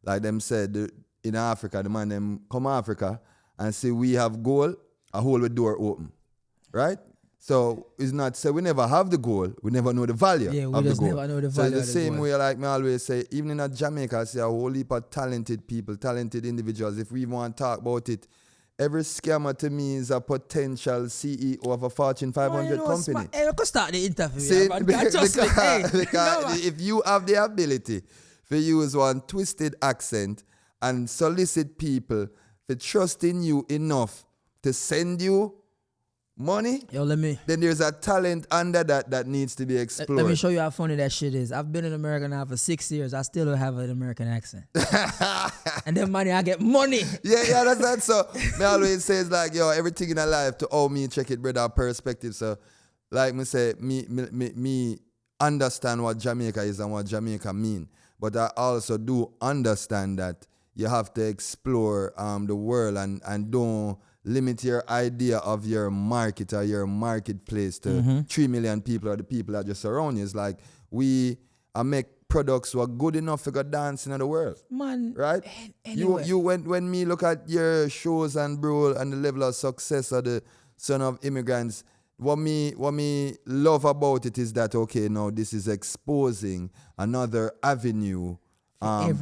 like them said in Africa, the man them come Africa and say we have goal, a hold the door open, right? So it's not say we never have the goal, we never know the value of the goal. Never know the So value it's the of the same goal. way, like me always say, even in Jamaica, I see a whole heap of talented people, talented individuals. If we want to talk about it, every scammer to me is a potential CEO of a Fortune 500 company. Hey, we can start the interview. See, Because if you have the ability to use one twisted accent and solicit people to trust in you enough to send you money, then there's a talent under that needs to be explored. Let me show you how funny that shit is. I've been in America now for 6 years. I still don't have an American accent. And then money, I get money. Yeah, that's that. So me always says like, yo, everything in a life to all me check it, brother, perspective. So like me say, me understand what Jamaica is and what Jamaica mean. But I also do understand that you have to explore the world and don't limit your idea of your market or your marketplace to 3 million people or the people that just surround you. It's like we make products who are good enough to go dancing in the world. Man, right? Anyway. You when me look at your shows and bro and the level of success of the Son of Immigrants, what me love about it is that okay, now this is exposing another avenue for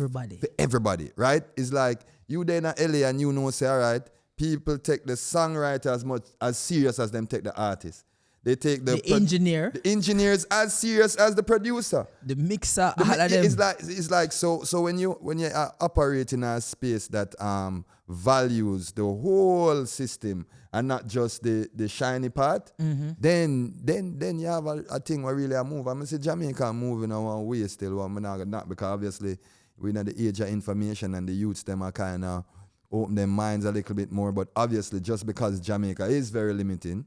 everybody, right? It's like you there in LA and you know say, all right, people take the songwriter as much as serious as them take the artist. They take the engineers as serious as the producer, the mixer. All of them. It's like so when you operate in a space that values the whole system and not just the shiny part, then you have a thing where really a move. I'm gonna say Jamaica moving on one way still. What I'm not because obviously we're in the age of information and the youths them are kind of open their minds a little bit more. But obviously just because Jamaica is very limiting.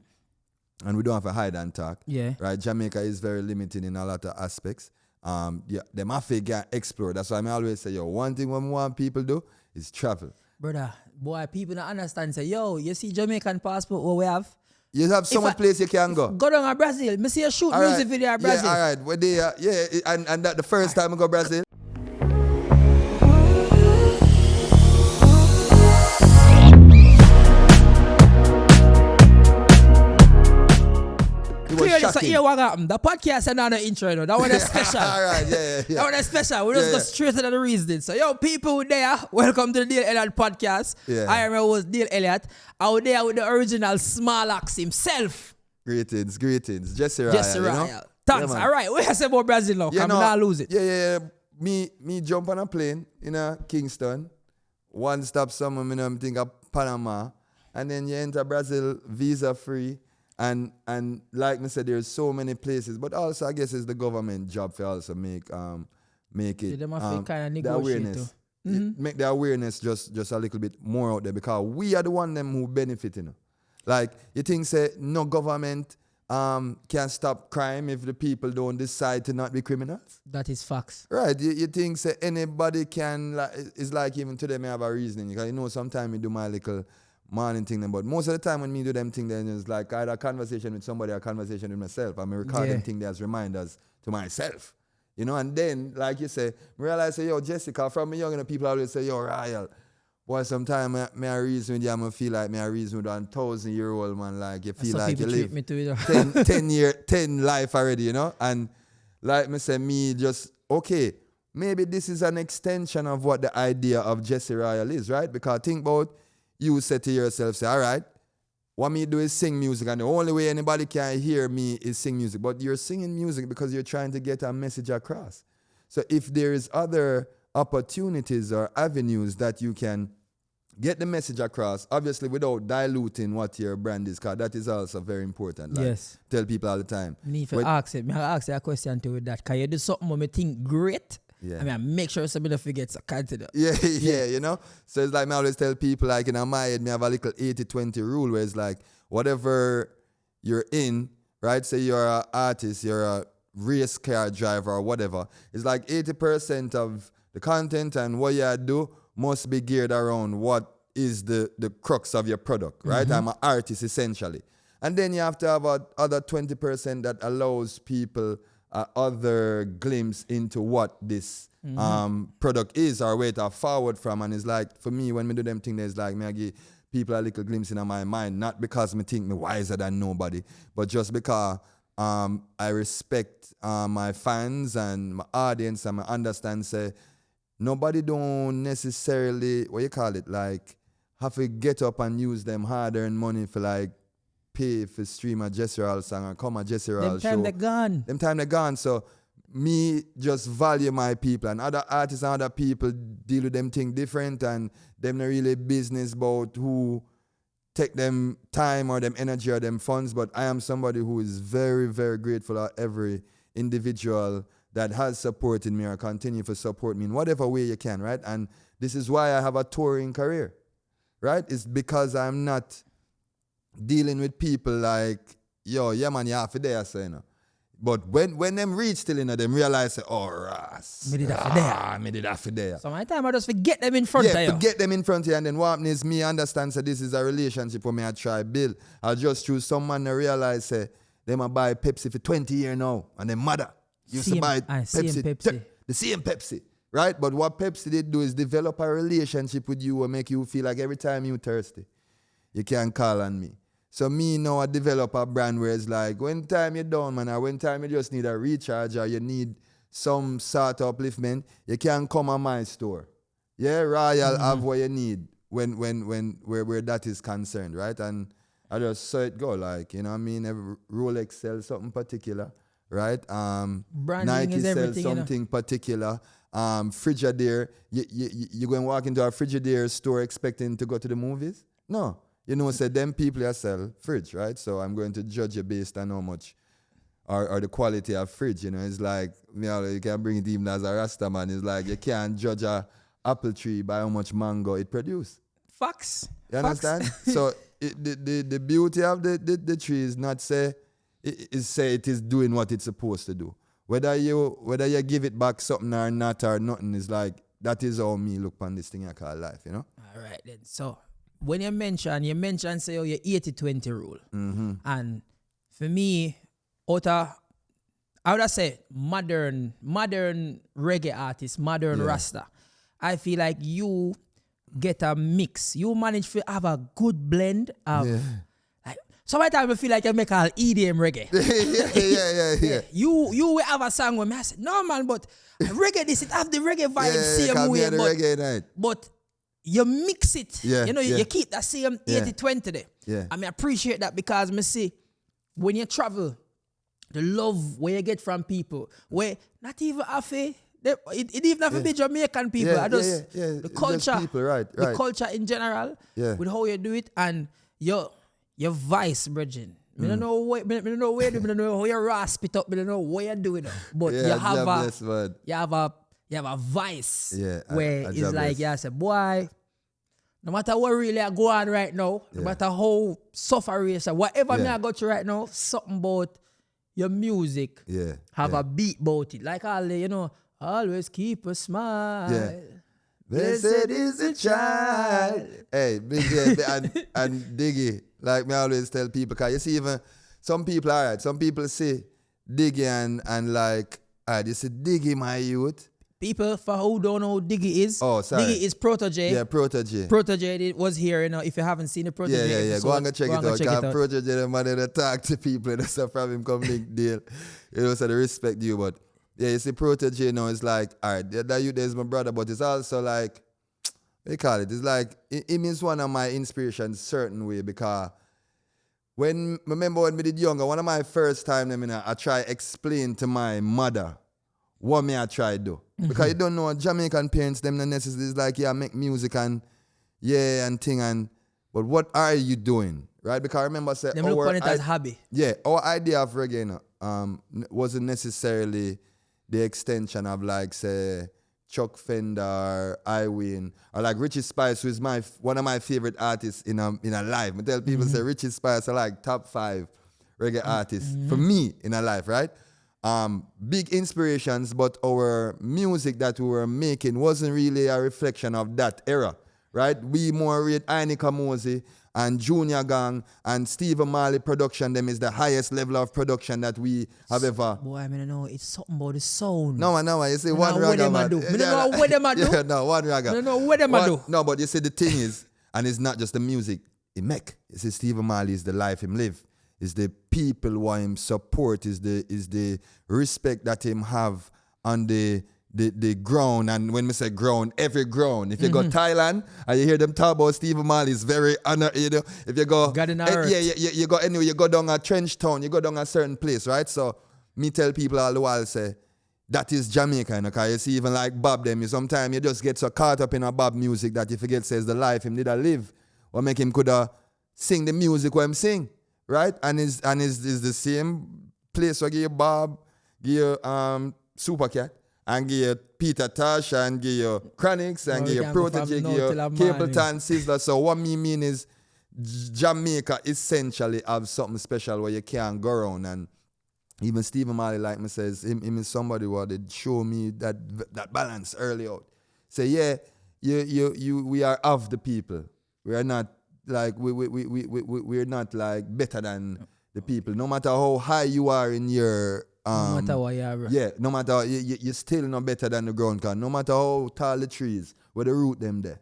And we don't have to hide and talk. Yeah. Right? Jamaica is very limited in a lot of aspects. They must get explore. That's why I always say, yo, one thing we want people do is travel. Brother, boy, people don't understand. Say, yo, you see Jamaican passport what we have? You have so much place you can go. Go down to Brazil. Me see a shoot all music video in Brazil. Yeah, all right. Well, and that the first time I go Brazil. So here what happened. The podcast is not an intro, you know. That one is special. All right, yeah. That one is special. We just go straight to the reason. So, yo, people there, welcome to the Daleelliottjr podcast. Yeah. I am your host, Daleelliottjr. Out there with the original Small Axe himself. Greetings. Jesse Raya. You know? Thanks. All right, what you say about Brazil now? Can we not lose it? Yeah. Me jump on a plane in Kingston. One stop somewhere, I'm thinking of Panama. And then you enter Brazil visa free. And like I said, there's so many places, but also I guess it's the government job to also make it the awareness, make the awareness just a little bit more out there because we are the one them who benefit, you know. Like you think say no government can stop crime if the people don't decide to not be criminals. That is facts. Right? You think say anybody can it's like even today me have a reasoning because you know sometimes we do my little morning thing, but most of the time when me do them thing, then it's like I had a conversation with somebody, a conversation with myself. I'm recording thing as reminders to myself, you know. And then, like you say, I realize, say, yo, Jessica, from me young, people always say, yo, Ryle, boy, sometimes me a reason with you, I feel like me a reason with 1,000-year-old man, like you feel like you live 10 life already, you know. And like me say, me just okay. Maybe this is an extension of what the idea of Jesse Ryle is, right? Because think about. You say to yourself, say, all right, what me do is sing music, and the only way anybody can hear me is sing music. But you're singing music because you're trying to get a message across. So if there is other opportunities or avenues that you can get the message across, obviously without diluting what your brand is, because that is also very important. Like, yes. Tell people all the time. Me if I ask you a question to that. Can you do something when me think great? Yeah. I mean, I make sure somebody forgets a consider. Yeah, you know? So it's like I always tell people, like, in my head, me have a little 80-20 rule where it's like, whatever you're in, right? Say you're an artist, you're a race car driver or whatever. It's like 80% of the content and what you do must be geared around what is the crux of your product, right? I'm an artist, essentially. And then you have to have other 20% that allows people other glimpse into what this product is or where it forward from. And it's like, for me, when me do them things, there's like, me I give people a little glimpse in my mind, not because me think me wiser than nobody, but just because I respect my fans and my audience, and I understand, say, nobody don't necessarily, what you call it, like, have to get up and use them hard-earned money for, like, pay for stream a Jesse Rawls song or come a Jesse Rawls show. Them time they're gone. So me just value my people, and other artists and other people deal with them thing different, and them not really business about who take them time or them energy or them funds. But I am somebody who is very, very grateful for every individual that has supported me or continue to support me in whatever way you can, right? And this is why I have a touring career, right? It's because I'm not dealing with people like, yo, yeah man, you have to there, so, you know. But when them reach still, you know, them realize, say, oh, Ras, me did that for there. Me did that for there. So my time I just forget them in front of you. Yeah, forget them in front of you, and then what happens is me understand, so this is a relationship where me I try build. I'll just choose someone to realize, say, they might buy Pepsi for 20 years now, and their mother used to buy Pepsi. The same Pepsi, right? But what Pepsi did do is develop a relationship with you and make you feel like every time you're thirsty, you can call on me. So me now I develop a brand where it's like, when time you're down, man, or when time you just need a recharge or you need some sort of upliftment, you can come on my store. Yeah, Royal have what you need where that is concerned, right? And I just saw it go, like, you know what I mean? Every Rolex sells something particular, right? Branding Nike is sells everything, something particular. Frigidaire, you go and walk into a Frigidaire store expecting to go to the movies? No. You know, say them people that sell fridge, right? So I'm going to judge you based on how much or the quality of fridge. You know, it's like, you know, you can bring it even as a Rasta man. It's like you can't judge a apple tree by how much mango it produces. Facts. You understand? So the beauty of the tree is not say it is doing what it's supposed to do. Whether you give it back something or not or nothing, is like, that is how me look on this thing I call life, you know? All right then. So when you mention say, oh, your 80-20 rule. And for me, I would have said modern reggae artist, modern Rasta. I feel like you get a mix. You manage to have a good blend of like, sometimes I feel like you make all EDM reggae. yeah. You will have a song where I say, no man, but reggae this, it have the reggae vibe same way. But you mix it. You keep that same 80-20 there. Yeah. I appreciate that, because I see when you travel, the love where you get from people, where not even it even have to be Jamaican people. The culture, people, right. The culture in general, with how you do it, and your voice, brethren. I don't know where you do. I don't know how you rasp it up. I don't know what you're doing. But you have a voice where it's like, I say, boy, no matter what really I go on right now, no matter how suffer race or whatever me I go through right now, something about your music have a beat about it. Like all the, always keep a smile. Yeah. Blessed is the child. Hey, Big and Diggy, like me always tell people, because you see, even some people, all right, some people say Diggy and like, all right, you say Diggy, my youth. People for who don't know who Diggy is. Oh, sorry. Diggy is Protege. Yeah, Protege. Protege was here, if you haven't seen the Protege. Yeah. Go and check it out. Because Protege, the man that talk to people, that's a problem come link deal. So they respect you, but yeah, you see Protege, it's like, all right, that you there is my brother, but it's also like, what you call it? It's like, him is one of my inspirations certain way, because remember when we did younger, one of my first time, I try explain to my mother what me I try to do. Because you don't know, Jamaican parents, them necessarily is like, make music and but what are you doing? Right? Because I remember say them look on it as hobby. Yeah, our idea of reggae wasn't necessarily the extension of like say Chuck Fender, Iwin, or like Richie Spice, who is one of my favorite artists in a life. I tell people say Richie Spice are like top 5 reggae artists for me in a life, right? Big inspirations, but our music that we were making wasn't really a reflection of that era, right? We more read Aini Kamosi and Junior Gang and Stephen Marley production, them is the highest level of production that we have ever. Boy, I mean, I know it's something about the sound. No, you see, one what them ragga, I do. man. I don't know what them I do. Yeah, no, one ragga. I don't know what them I do. No, but you see, the thing is, and it's not just the music he make. You see, Stephen Marley is the life him live. Is the people who him support, is the respect that him have on the ground. And when we say ground, every ground. If you go Thailand and you hear them talk about Stephen Marley, it's very honor, you know. If you go you go anyway, you go down a trench town, you go down a certain place, right? So me tell people all the while, say that is Jamaica, you know, cause you see even like Bob them, sometimes you just get so caught up in a Bob music that you forget says the life him did a live. Or make him coulda sing the music what him sing. Right? And is the same place where give you Bob, give you Supercat, and give you Peter Tosh, and give you Chronics, and give you Protege, give you Capleton, Sizzler. So what me mean is Jamaica essentially have something special where you can't go around. And even Stephen Marley, like me says, him is somebody who did show me that balance early out. Say, yeah, we are of the people. We are not like we're not like better than the people. No matter how high you are in your no matter what you are. Yeah, no matter you're still not better than the ground can. No matter how tall the trees, where the root them there.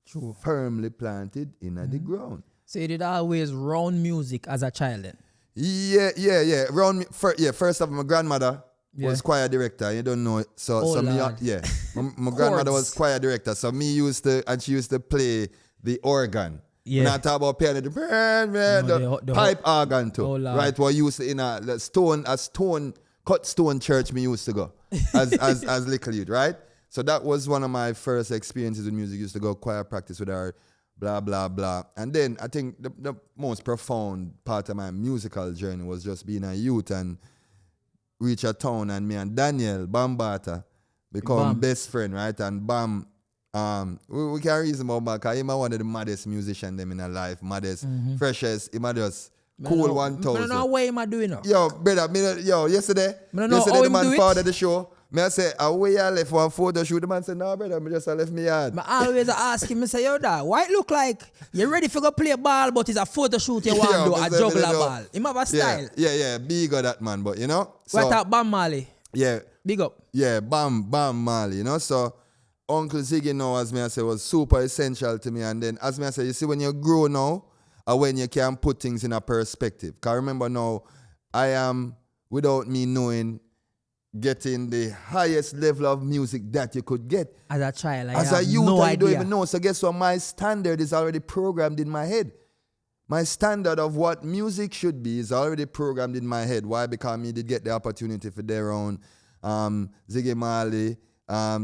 True. Firmly planted in the ground. So you did always round music as a child then? Yeah. First of all, my grandmother was choir director. You don't know it. So my grandmother was choir director. So she used to play the organ. Yeah. When I talk about piano, the pipe organ too. Right? What used to in a cut stone church me used to go as little youth, right? So that was one of my first experiences with music. Used to go choir practice with her, blah, blah, blah. And then I think the most profound part of my musical journey was just being a youth and reach a town, and me and Daniel Bambata become best friend, right? And Bam, we can reason about back, because he's one of the maddest musicians them in our life, maddest, freshest, he just cool 1,000. I don't know what am I doing now. Yo, brother, yesterday the man found the show. I say, away you left one photo shoot. The man said, no, brother, I just left me yard. I always ask him, I say, yo, dad, why it look like you're ready for go play ball, but it's a photo shoot you want to do, a juggler ball. He have a style. Yeah, big of that man, but you know. So, what up, Bam Marley? Yeah. Big up. Yeah, Bam Marley, you know. So, Uncle Ziggy now, as me I say, was super essential to me. And then, as me I say, you see, when you grow now, or when you can put things in a perspective. Because remember now, I am, without me knowing, getting the highest level of music that you could get. As a child, as a youth, you don't even know. So guess what? My standard is already programmed in my head. My standard of what music should be is already programmed in my head. Why? Because me did get the opportunity for their own Ziggy Marley,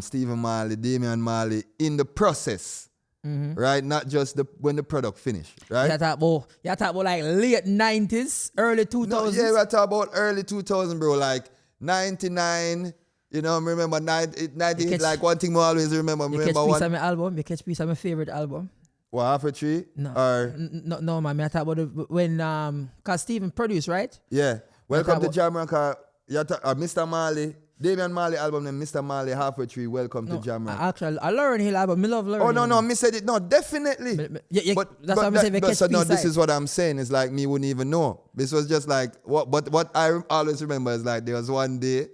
Stephen Marley, Damian Marley in the process. Right? Not just when the product finished. Right? You talk about like late 90s, early 2000s? No, yeah, we're talking about early 2000, bro. Like 99, you know, remember 90 like one thing I always remember. You catch piece of my album? You catch piece of my favorite album? What, Half a Tree? No. Or no, man. I talk about when cause Stephen produced, right? Yeah. Welcome to Jamaica. Mr. Marley. Damian Marley album and Mr. Marley Half a Tree. Welcome to Jamaica. Actually, I Lauryn Hill album. I love Lauryn Hill. Oh no, me said it. No, definitely. But that's what I'm saying. This is what I'm saying. It's like me wouldn't even know. This was just like what I always remember is like there was one day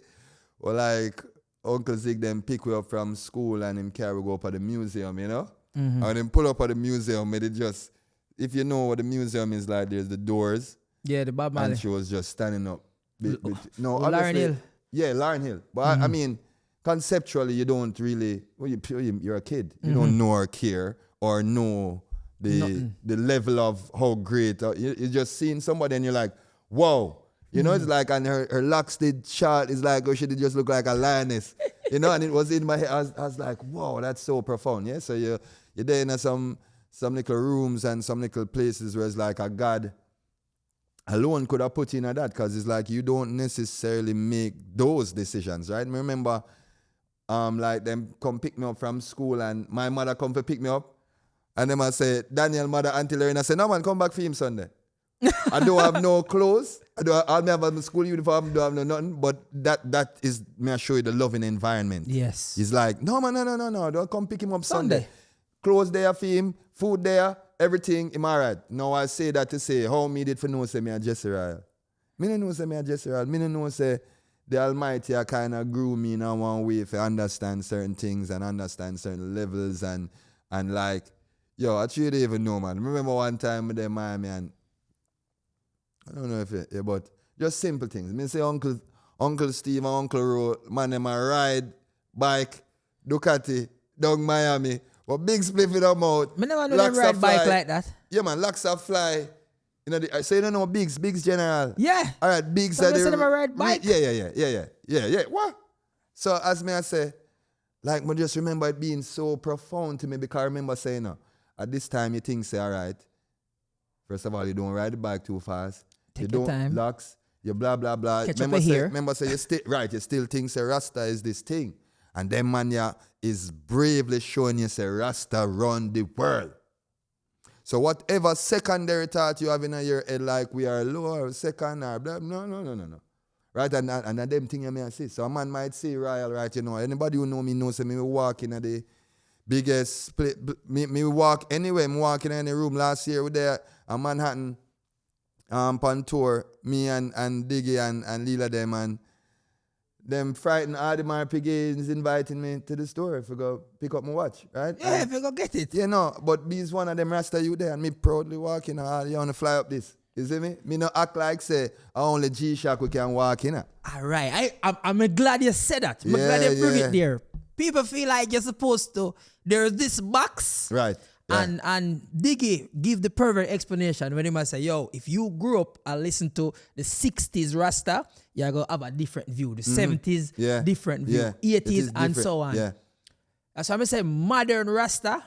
where like Uncle Zig them pick me up from school and him carry go up at the museum, you know? And then pull up at the museum and it just, if you know what the museum is like, there's the doors. Yeah, the Bob Marley. And she was just standing up. Lauryn Hill. Yeah, Lauryn Hill. But I mean, conceptually, you don't really, you're a kid. You don't know or care or know the level of how great. You're just seeing somebody and you're like, whoa. You know, it's like, and her locks did short. It's like, oh, she did just look like a lioness. You know, and it was in my head. I was like, wow, that's so profound. Yeah, so you're there in some little rooms and some little places where it's like a God alone could have put in at that, because it's like you don't necessarily make those decisions, right? Remember, like them come pick me up from school and my mother come to pick me up and then I say, Daniel, mother, Auntie Lorraine, I say, no man, come back for him Sunday. I don't have no clothes. I don't have a school uniform, don't have no nothing, but that is, may I show you the loving environment. Yes. He's like, no man, no, don't come pick him up Sunday. Clothes there for him, food there, everything, am I right? Now I say that to say, how me did for know say me a Jesse Royal? Me no know say me a Jesse Royal. Me no know say the Almighty a kind of grew me in a one way to understand certain things and understand certain levels and like, yo, I truly even know, man. Remember one time with them Miami and I don't know if it, but just simple things. Me say Uncle Steve and Uncle Ro, man, them a ride bike, Ducati, down Miami. But big spliff in them out. Me never know them ride bike like that. Yeah, man, locks of fly. You know, so you don't know Biggs General. Yeah. All right, Biggs So they them a ride bike. Yeah. What? So as me I say, like, I just remember it being so profound to me because I remember saying, at this time you think, say, all right, first of all, you don't ride the bike too fast. Take you your don't time. locks, you blah, blah, blah. Catch up here. Remember say, you still think, say, Rasta is this thing. And then man, yeah, is bravely showing you, say, Rasta run the world. So whatever secondary thought you have in your head, like we are low or second or blah, no. Right? And them thing you may see. So a man might say, Royal, right, you know, anybody who know me knows, say, me walk in the biggest place, me walk anyway, me walk in any room last year with there, a Manhattan, on tour, me and Diggy and Lila them and them frightened Audemars Piguet's inviting me to the store if I go pick up my watch, right? Yeah, if you go get it. Yeah, no, but be's one of them Rasta you there and me proudly walking, you want to fly up this. You see me? Me no act like say, only G-Shock we can walk in. All right. I'm glad you said that. I'm glad you bring it there. People feel like you're supposed to, there's this box. Right. And Diggy give the perfect explanation when he must say, yo, if you grew up and listen to the 60s Rasta, you're going to have a different view. The 70s, different view. 80s and so on. Yeah. That's why I say modern Rasta,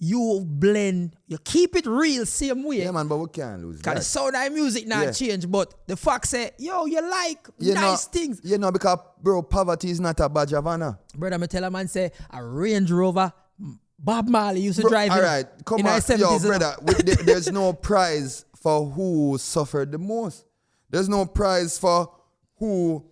you blend, you keep it real same way. Yeah, man, but we can't lose that. Because the sound of music not change, but the fact say, yo, you like nice things. You know, because, bro, poverty is not a badge of honor. Brother, I tell a man say, a Range Rover, Bob Marley used to drive all right, come on, yo, brother. There's no prize for who suffered the most. There's no prize for who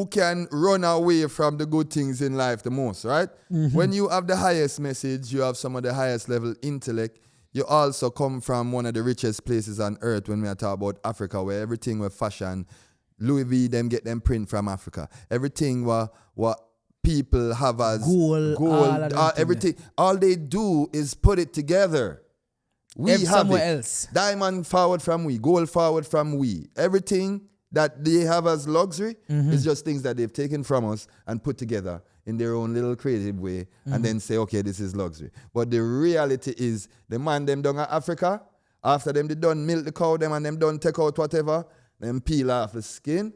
can run away from the good things in life the most, right? When you have the highest message, you have some of the highest level intellect. You also come from one of the richest places on earth when we are talking about Africa, where everything with fashion, Louis V, them get them print from Africa. Everything what people have as gold, everything. All they do is put it together. We have somewhere else. Diamond forward from we, gold forward from we. Everything that they have as luxury is just things that they've taken from us and put together in their own little creative way and then say, okay, this is luxury. But the reality is, the man them down at Africa, after them they done milk the cow them and them done take out whatever, them peel off the skin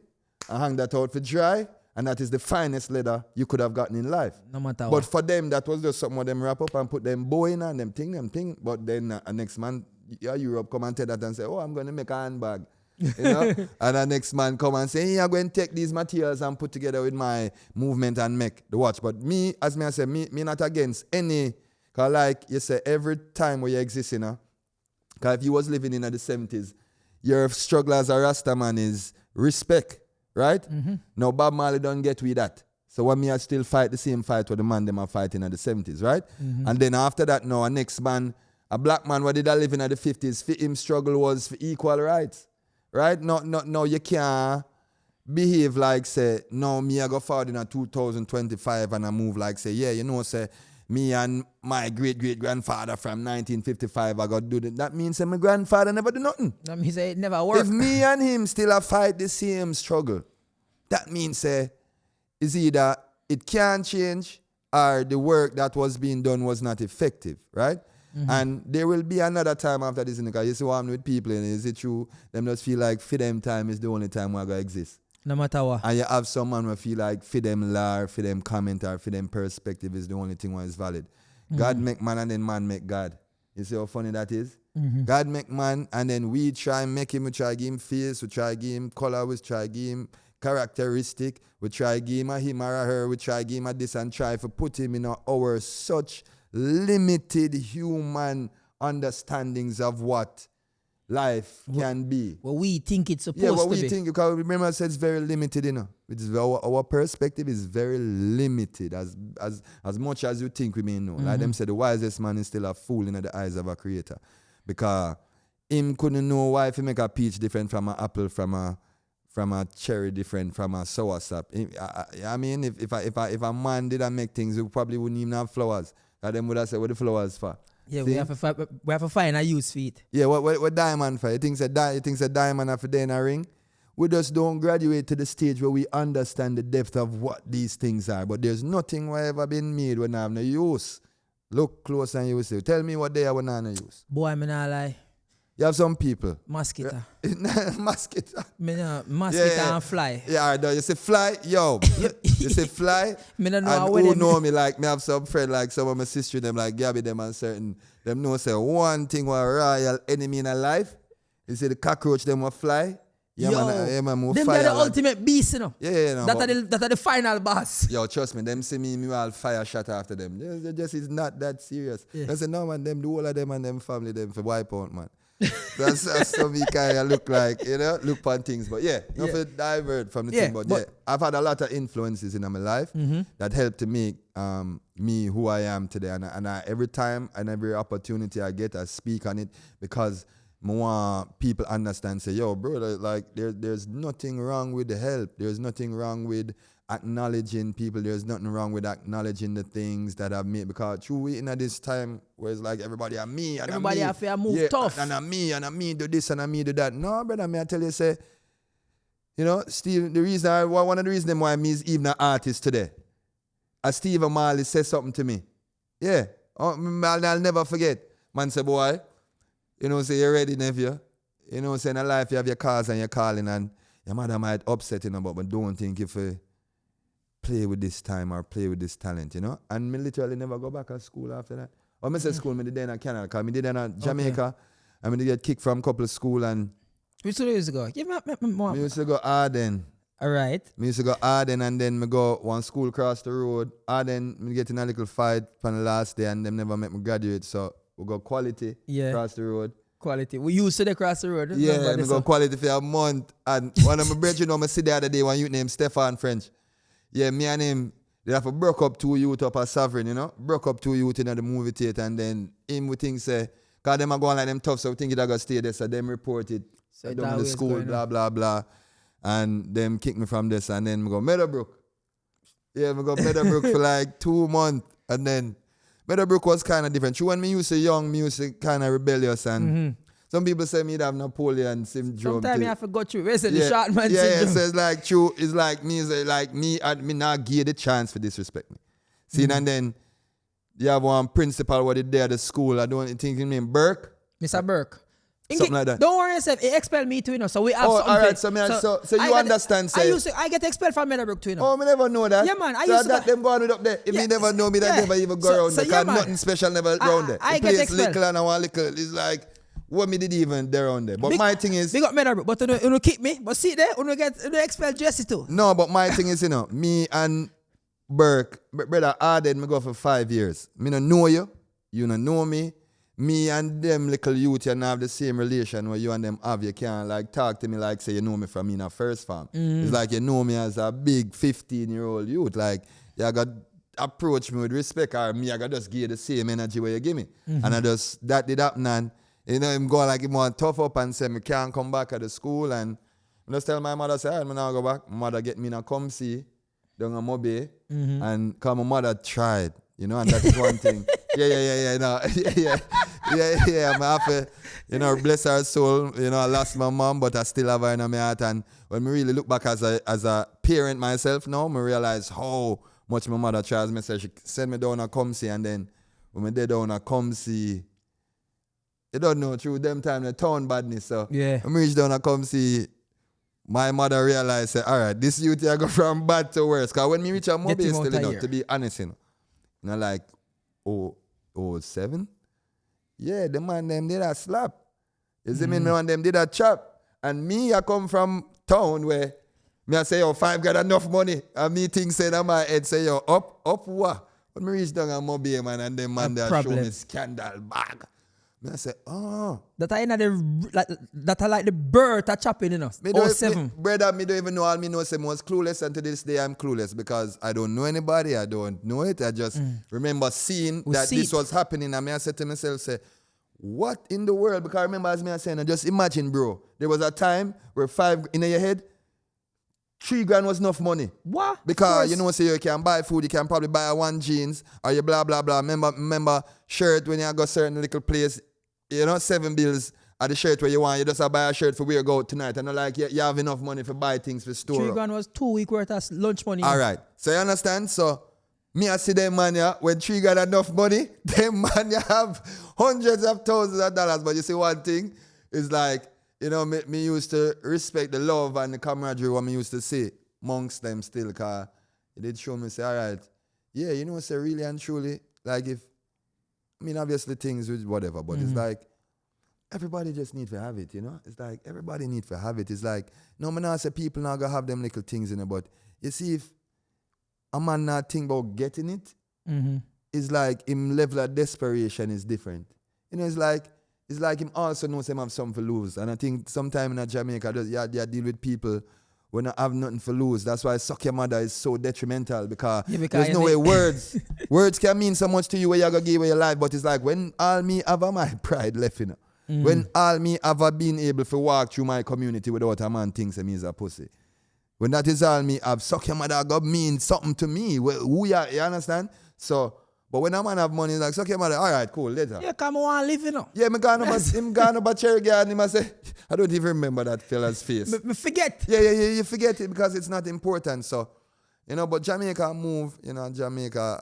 and hang that out for dry. And that is the finest leather you could have gotten in life. No matter but what. For them, that was just something them wrap up and put them bow in and them thing. But then next man, Europe come and tell that and say, oh, I'm going to make a handbag. You know? And the next man come and say, hey, I'm going to take these materials and put together with my movement and make the watch. But me, as me I say, me not against any, because like you say, every time where you exist, you know, because if you was living in the 70s, your struggle as a Rasta man is respect. Right? Now Bob Marley don't get with that. So when me I still fight the same fight what the man them are fighting in the 70s, right? And then after that now a next man, a black man what did I live in the 50s, for him struggle was for equal rights. Right? No, you can't behave like say, no, me I go forward in a 2025 and I move like say, yeah, you know, say me and my great-great-grandfather from 1955 I got to do that. That means my grandfather never do nothing. That means it never worked. If me and him still a fight the same struggle, that means is either it can change or the work that was being done was not effective, right? And there will be another time after this, because you see what I'm with people, and is it true? Them just feel like for them time is the only time we're going to exist. No matter what. And you have someone who feel like for them law, for them comment, or for them perspective is the only thing that is valid. God make man and then man make God. You see how funny that is? God make man and then we try and make him, we try to give him face, we try to give him color, we try to give him characteristic, we try to give him a him or a her, we try to give him a this and try to put him in our such limited human understandings of what life can be. What we think it's supposed Yeah, what to we be. think, because remember I said it's very limited, you know. It's our perspective is very limited as much as you think we may know. Like them said, the wisest man is still a fool in the eyes of a creator. Because him couldn't know why if he make a peach different from an apple, from a cherry different from a soursop. I mean, if a man didn't make things, we probably wouldn't even have flowers. And them would have said, what the flowers for? Yeah, See? we have to find a use for it. Yeah, what diamond for? You think a diamond have a in a ring? We just don't graduate to the stage where we understand the depth of what these things are. But there's nothing ever been made when I have no use. Look close and you will say, tell me what they are when I have no use. Boy, I'm not lie. You have some people. Mosquito. Mosquito. Mosquito and fly. Yeah, you say fly, yo. You say fly. Me don't know and how who know me, like, me have some friend, like some of my sister, them like Gabby, them and certain, them know say one thing was a royal enemy in a life. You say the cockroach, them will fly. Yeah, Yo, man, move them fire. are the ultimate beast, you know. Yeah, no, that are the final boss. Yo, trust me, them see me all fire shot after them. Just it's not that serious. Yeah. They say, no, man, them do all of them and them family, them for wipe out, man. That's how me kind of look like, you know, look on things. But yeah, not to divert from the thing. But yeah, I've had a lot of influences in my life that helped to make me who I am today. And I, every time and every opportunity I get, I speak on it because I want people understand, say, yo, brother, like there's nothing wrong with the help. There's nothing wrong with acknowledging people. There's nothing wrong with acknowledging the things that I've made, because true, we in at this time where it's like everybody and me and everybody me. have to move tough. And I me do this and I me do that. No, brother, I tell you, say, you know, Steve, one of the reasons why me is even an artist today. As Steve Marley said something to me. Yeah. I'll never forget. Man say, boy, you know, say you're ready, nephew. You know, say in a life you have your cars and your calling, and your mother might upset you, but don't think if you play with this time or play with this talent, you know. And me literally never go back to school after that. Or me say school, me did in Canada, because me did in Jamaica, and me did get kicked from a couple of school, and which school you used to go? Give me more. Me used to go Arden. All right. Me used to go Arden, and then me go one school across the road. Arden, me get in a little fight on the last day, and them never make me graduate, so we go Quality across the road. Quality. We used to cross the road. Yeah, we go Quality for a month. And one of my brethren, you know, I see the other day, one youth named Stefan French. Yeah, me and him, they have to broke up 2 youth up at Sovereign, you know. Broke up 2 youth in the movie theater, and then him we think say, because them are going like them tough, so we think they're going to stay there, so them report it. So down in the school, blah, blah, blah. And them kick me from this, and then we go Meadowbrook. Yeah, we go Meadowbrook for like 2 months, and then Meadowbrook was kind of different. When me used to young music, kind of rebellious, and some people say me have Napoleon syndrome. Sometimes I forgot you. Where's the short man syndrome? Yeah, so it's like true. It's like me not give the chance for disrespect me. See, and then you have one principal what did there at the school. I don't think his name Burke. Mr. Burke. Something like that. Don't worry yourself. He expelled me too, you know. So we have something. All right. So you understand, say. I get expelled from Meadowbrook too, you know. Oh, me never know that. Yeah, man. I so used to that them going up there. If me never know me, that never even go around there. Because nothing special never around there. I the get place expelled. little and I want little. It's like, what me did even there on there. But my thing is. Big up Meadowbrook, but you don't keep me. But see there, you get expelled Jesse too. No, but my thing is, you know, me and Burke, brother Arden, me go for 5 years. Me no know you. You don't know me. Me and them little youth, you don't have the same relation where you and them have. You can't like talk to me like say you know me from me in a first farm. It's like you know me as a big 15-year-old youth. Like you got approach me with respect, or me I got just give you the same energy where you give me. And I just that did happen, and you know him go like him want tough up and say me can't come back at the school, and I just tell my mother say I'm not go back. My mother get me in a come see down a Mobe, and cause my mother tried, you know, and that is one thing. No, I'm happy. You know, bless her soul. You know, I lost my mom, but I still have her in my heart. And when me really look back as a parent myself now, I realize how much my mother tries me. So she send me down a come see, and then when me did down a come see, you don't know, through them time the town badness. So yeah, when I reach down a come see, my mother realized, say, all right, this youth here go from bad to worse. Because when me reach a Mobi, still, you know, to be honest, you know, like, 07? Yeah, the man them did a slap. You see me, man them did a chop. And me, I come from town where me I say, yo, 5 got enough money. And me think say that my head say, yo, up what? When me reach down a Mobi, man, and them man there show me scandal bag. Me I say, oh. That I like the bird at chopping, you know. Oh, 7. Brother, me don't even know. All me know say I was clueless, and to this day I'm clueless because I don't know anybody. I don't know it. I just remember seeing this was happening, and I said to myself, say, what in the world? Because I remember as me I saying, just imagine, bro. There was a time where 5 in your head, 3 grand was enough money. What? Because you know, say you can buy food, you can probably buy 1 jeans or you blah blah blah. Remember shirt when you go certain little place, you know, 7 bills at the shirt where you want. You just buy a shirt for wear go out tonight. And not like you have enough money for buy things for store. 3 grand was 2 weeks worth of lunch money. All right. So you understand? So me I see them man yeah, when 3 grand enough money, them man you have hundreds of thousands of dollars. But you see one thing is like, you know, me used to respect the love and the camaraderie what me used to say amongst them still, because it did show me, say, all right, yeah, you know, say really and truly, like if, I mean, obviously things with whatever, but it's like, everybody just need to have it, you know? It's like, everybody need to have it. It's like, no, man, I say people not gonna have them little things in it, but you see, if a man not think about getting it, it's like him level of desperation is different. You know, it's like him also knows him have something to lose. And I think sometime in Jamaica, you deal with people when they have nothing to lose. That's why suck your mother is so detrimental, because there's no way words can mean so much to you where you're going to give away your life. But it's like when all me have my pride left, you know. When all me ever been able to walk through my community without a man thinks me is a pussy. When that is all me have, suck your mother got mean something to me. Who you understand? So, but when a man have money, like, suck your mother, all right, cool, later. Yeah, come on, live, you know. Yeah, him gone up a cherry garden, him I say, I don't even remember that fella's face. Me forget. Yeah, you forget it because it's not important. So, you know, but Jamaica move, you know, Jamaica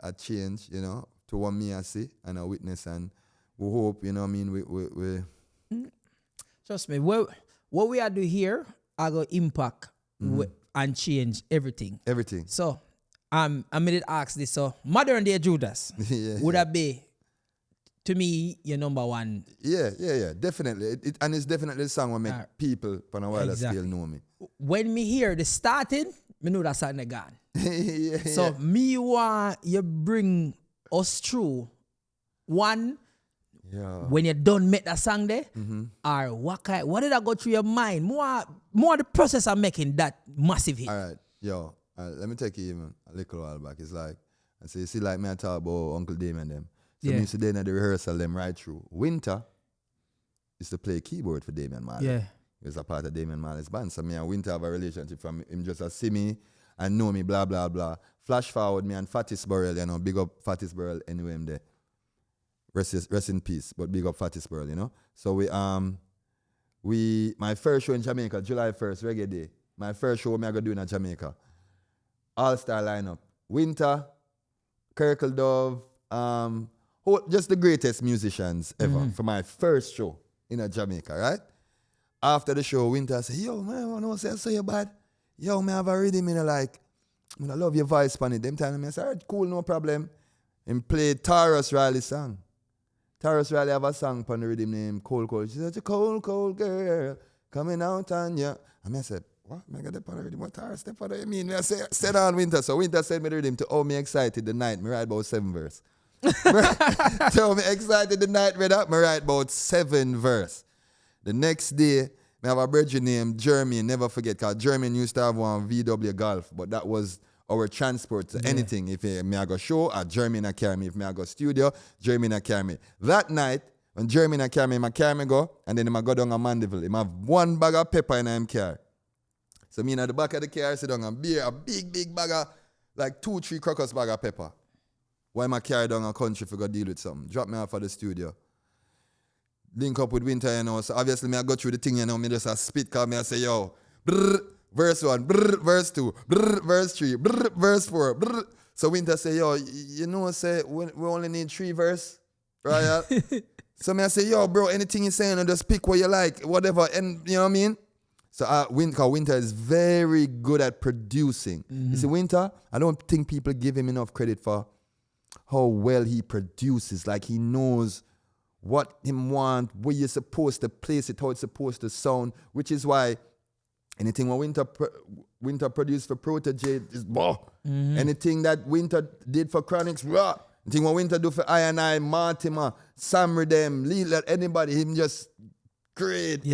a change, you know, to what me I see and I witness, and we hope, you know what I mean, we Trust me, what we are doing here, I go impact and change everything. Everything. So, I did ask this. So, modern day Judas would that be, to me, your number one? Yeah, definitely. And it's definitely the song that make people on a wider scale know me. When me hear the starting, me know that's something gone. So, me want you bring us through one. Yeah. When you done make that song there, or what did I go through your mind? More the process of making that massive hit. All right, yo. Let me take you even a little while back. It's like, I say, you see, like me I talk about Uncle Damon them. So me used to then at the rehearsal them right through. Winter used to play keyboard for Damian Marley. Yeah. He was a part of Damian Marley's band. So me and Winter have a relationship from him just to see me and know me, blah, blah, blah. Flash forward, me and Fatis Burrell, you know, big up Fatis Burrell anyway I'm there. Rest in peace, but big up Fatis Burrell, you know. So my first show in Jamaica, July 1st, Reggae Day. My first show me I go do in Jamaica. All-star lineup. Winter, Kirkle Dove, just the greatest musicians ever for my first show in Jamaica, right? After the show, Winter said, yo, man, I know I saw you bad. Yo, man, I have a rhythm, you know, like, I love your voice, Panny. Them time, I said, all right, cool, no problem. And played Taurus Riley's song. Taurus Riley have a song on the rhythm named Cold Cold. She said, a cold, cold girl coming out on you. And I said, what? I got the part of rhythm. What Taurus step on you mean? I said on Winter. So Winter sent me the rhythm to oh me excited the night. Me write about 7 verse. So me excited the night read up. Me write about 7 verse. The next day, me have a brother named Jeremy. Never forget, because Jeremy used to have one VW Golf, but that was our transport to anything. If me I go show, Jeremy na carry me. If me I go studio, Jeremy na carry me. That night, when Jeremy na carry me go, and then I go down a Mandeville. He have 1 bag of pepper in him car. So me in the back of the car, sit down and beer, a big bag of, like 2-3 crocus bag of pepper. Why am I carry down a country if I go deal with something? Drop me off at the studio. Link up with Winter, you know. So obviously me I go through the thing, you know, me just a spit, cause me I say, yo, brr, verse 1, brr, verse 2, brr, verse 3, brr, verse 4, brr. So Winter say, yo, you know, say we only need 3 verse, right? So me I say, yo, bro, anything you saying, just pick what you like, whatever, and you know what I mean? So Winter is very good at producing. You see, Winter, I don't think people give him enough credit for how well he produces. Like, he knows what him want, where you're supposed to place it, how it's supposed to sound, which is why anything what Winter produced for Protege is bah. Anything that Winter did for Chronics, rah. Thing what Winter do for I, Mortimer, Sam Redem, Lee, let anybody, him just great.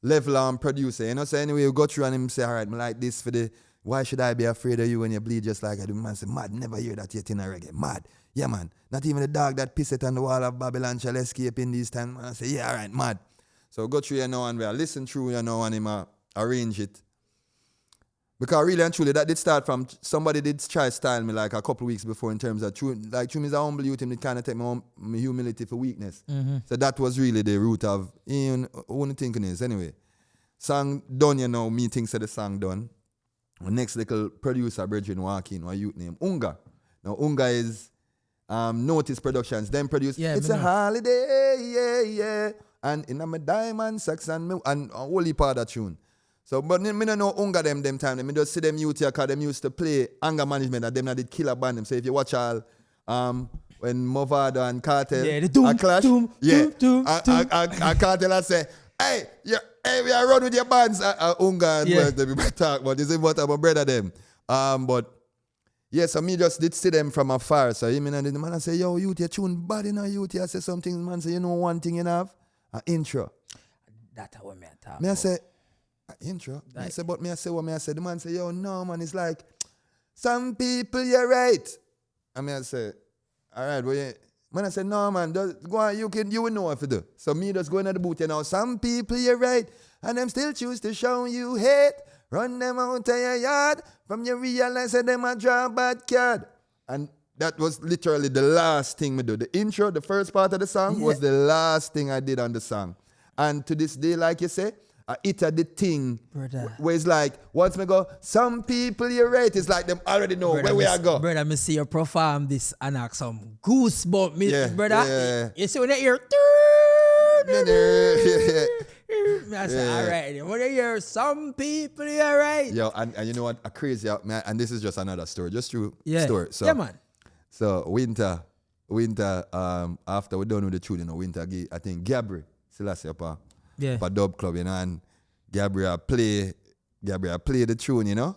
Level and producer. You know, so anyway, we go through and him say, all right, me like this for the, why should I be afraid of you when you bleed just like I do? Man say, mad, never hear that yet in a reggae. Mad. Yeah, man. Not even the dog that pissed on the wall of Babylon shall escape in this time. Man, I say, yeah, all right, mad. So go through, you know, and we listen through, you know, and him arrange it. Because really and truly, that did start from, somebody did try style me like a couple of weeks before in terms of, like, Chum is a humble youth, him did kind of take my humility for weakness. So that was really the root of, only thinking is, anyway. Song done, you know, me thinks of the song done. The next little producer, Bridget walking, a youth named Unga. Now, Unga is Notice Productions. Them produce, it's a holiday, yeah. And in my diamond sex and a whole heap of that tune. So, but me don't know Unga them time. Me just see them youth here because them used to play anger management and them not did killer band them. So if you watch all, when Movado and Cartel a clash, Cartel I say, hey, we are run with your bands, Unga and West, we talk, but this is what I'm brother them. But yeah, so me just did see them from afar. So him and the man I say, yo, youth, you tune bad in a youth. I say something, man say, you know one thing you have? An intro. That's what me talk. Me I say, intro. Like, I say, but me I say what me I say. The man say, yo, no, man, it's like, some people, you're right. And me I say, all right, well, man, I said, no, man, go on, you will know what to do. So me just going to the booth, you know, some people, you're right, and them still choose to show you hate. Run them out of your yard, from you realize that them a draw bad card. And that was literally the last thing we do. The intro, the first part of the song, was the last thing I did on the song. And to this day, like you say, I hit at the thing where it's like, once me go, some people you're right, it's like them already know where we are go. Brother, me see you perform this and have some goosebumps, brother. You see when they hear, I say, all right, when they hear some people you're right. Yo, and you know what, a crazy, and this is just another story, just true story. So, yeah, man. So Winter, after we're done with the tune, you know, Winter, I think Gabriel, Selassie, for Dub Club, you know, and Gabriel play the tune, you know.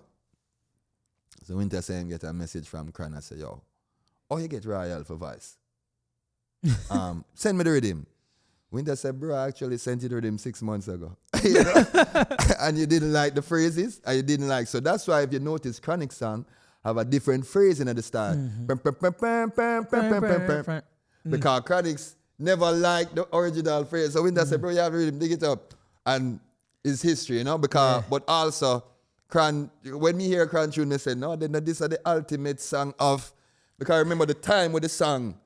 So Winter saying get a message from Cran and say, yo, you get Royal for voice. Send me the rhythm. Winter said, bro, I actually sent you the rhythm 6 months ago. You know? And you didn't like the phrases, and you didn't like, so that's why if you notice Chronic song have a different phrasing at the start. Because Chronics never liked the original phrase. So Winter said, bro, you have to rhythm, dig it up. And it's history, you know, because, but also, when me hear Cran tune, they say, no, this is the ultimate song of, because I remember the time with the song,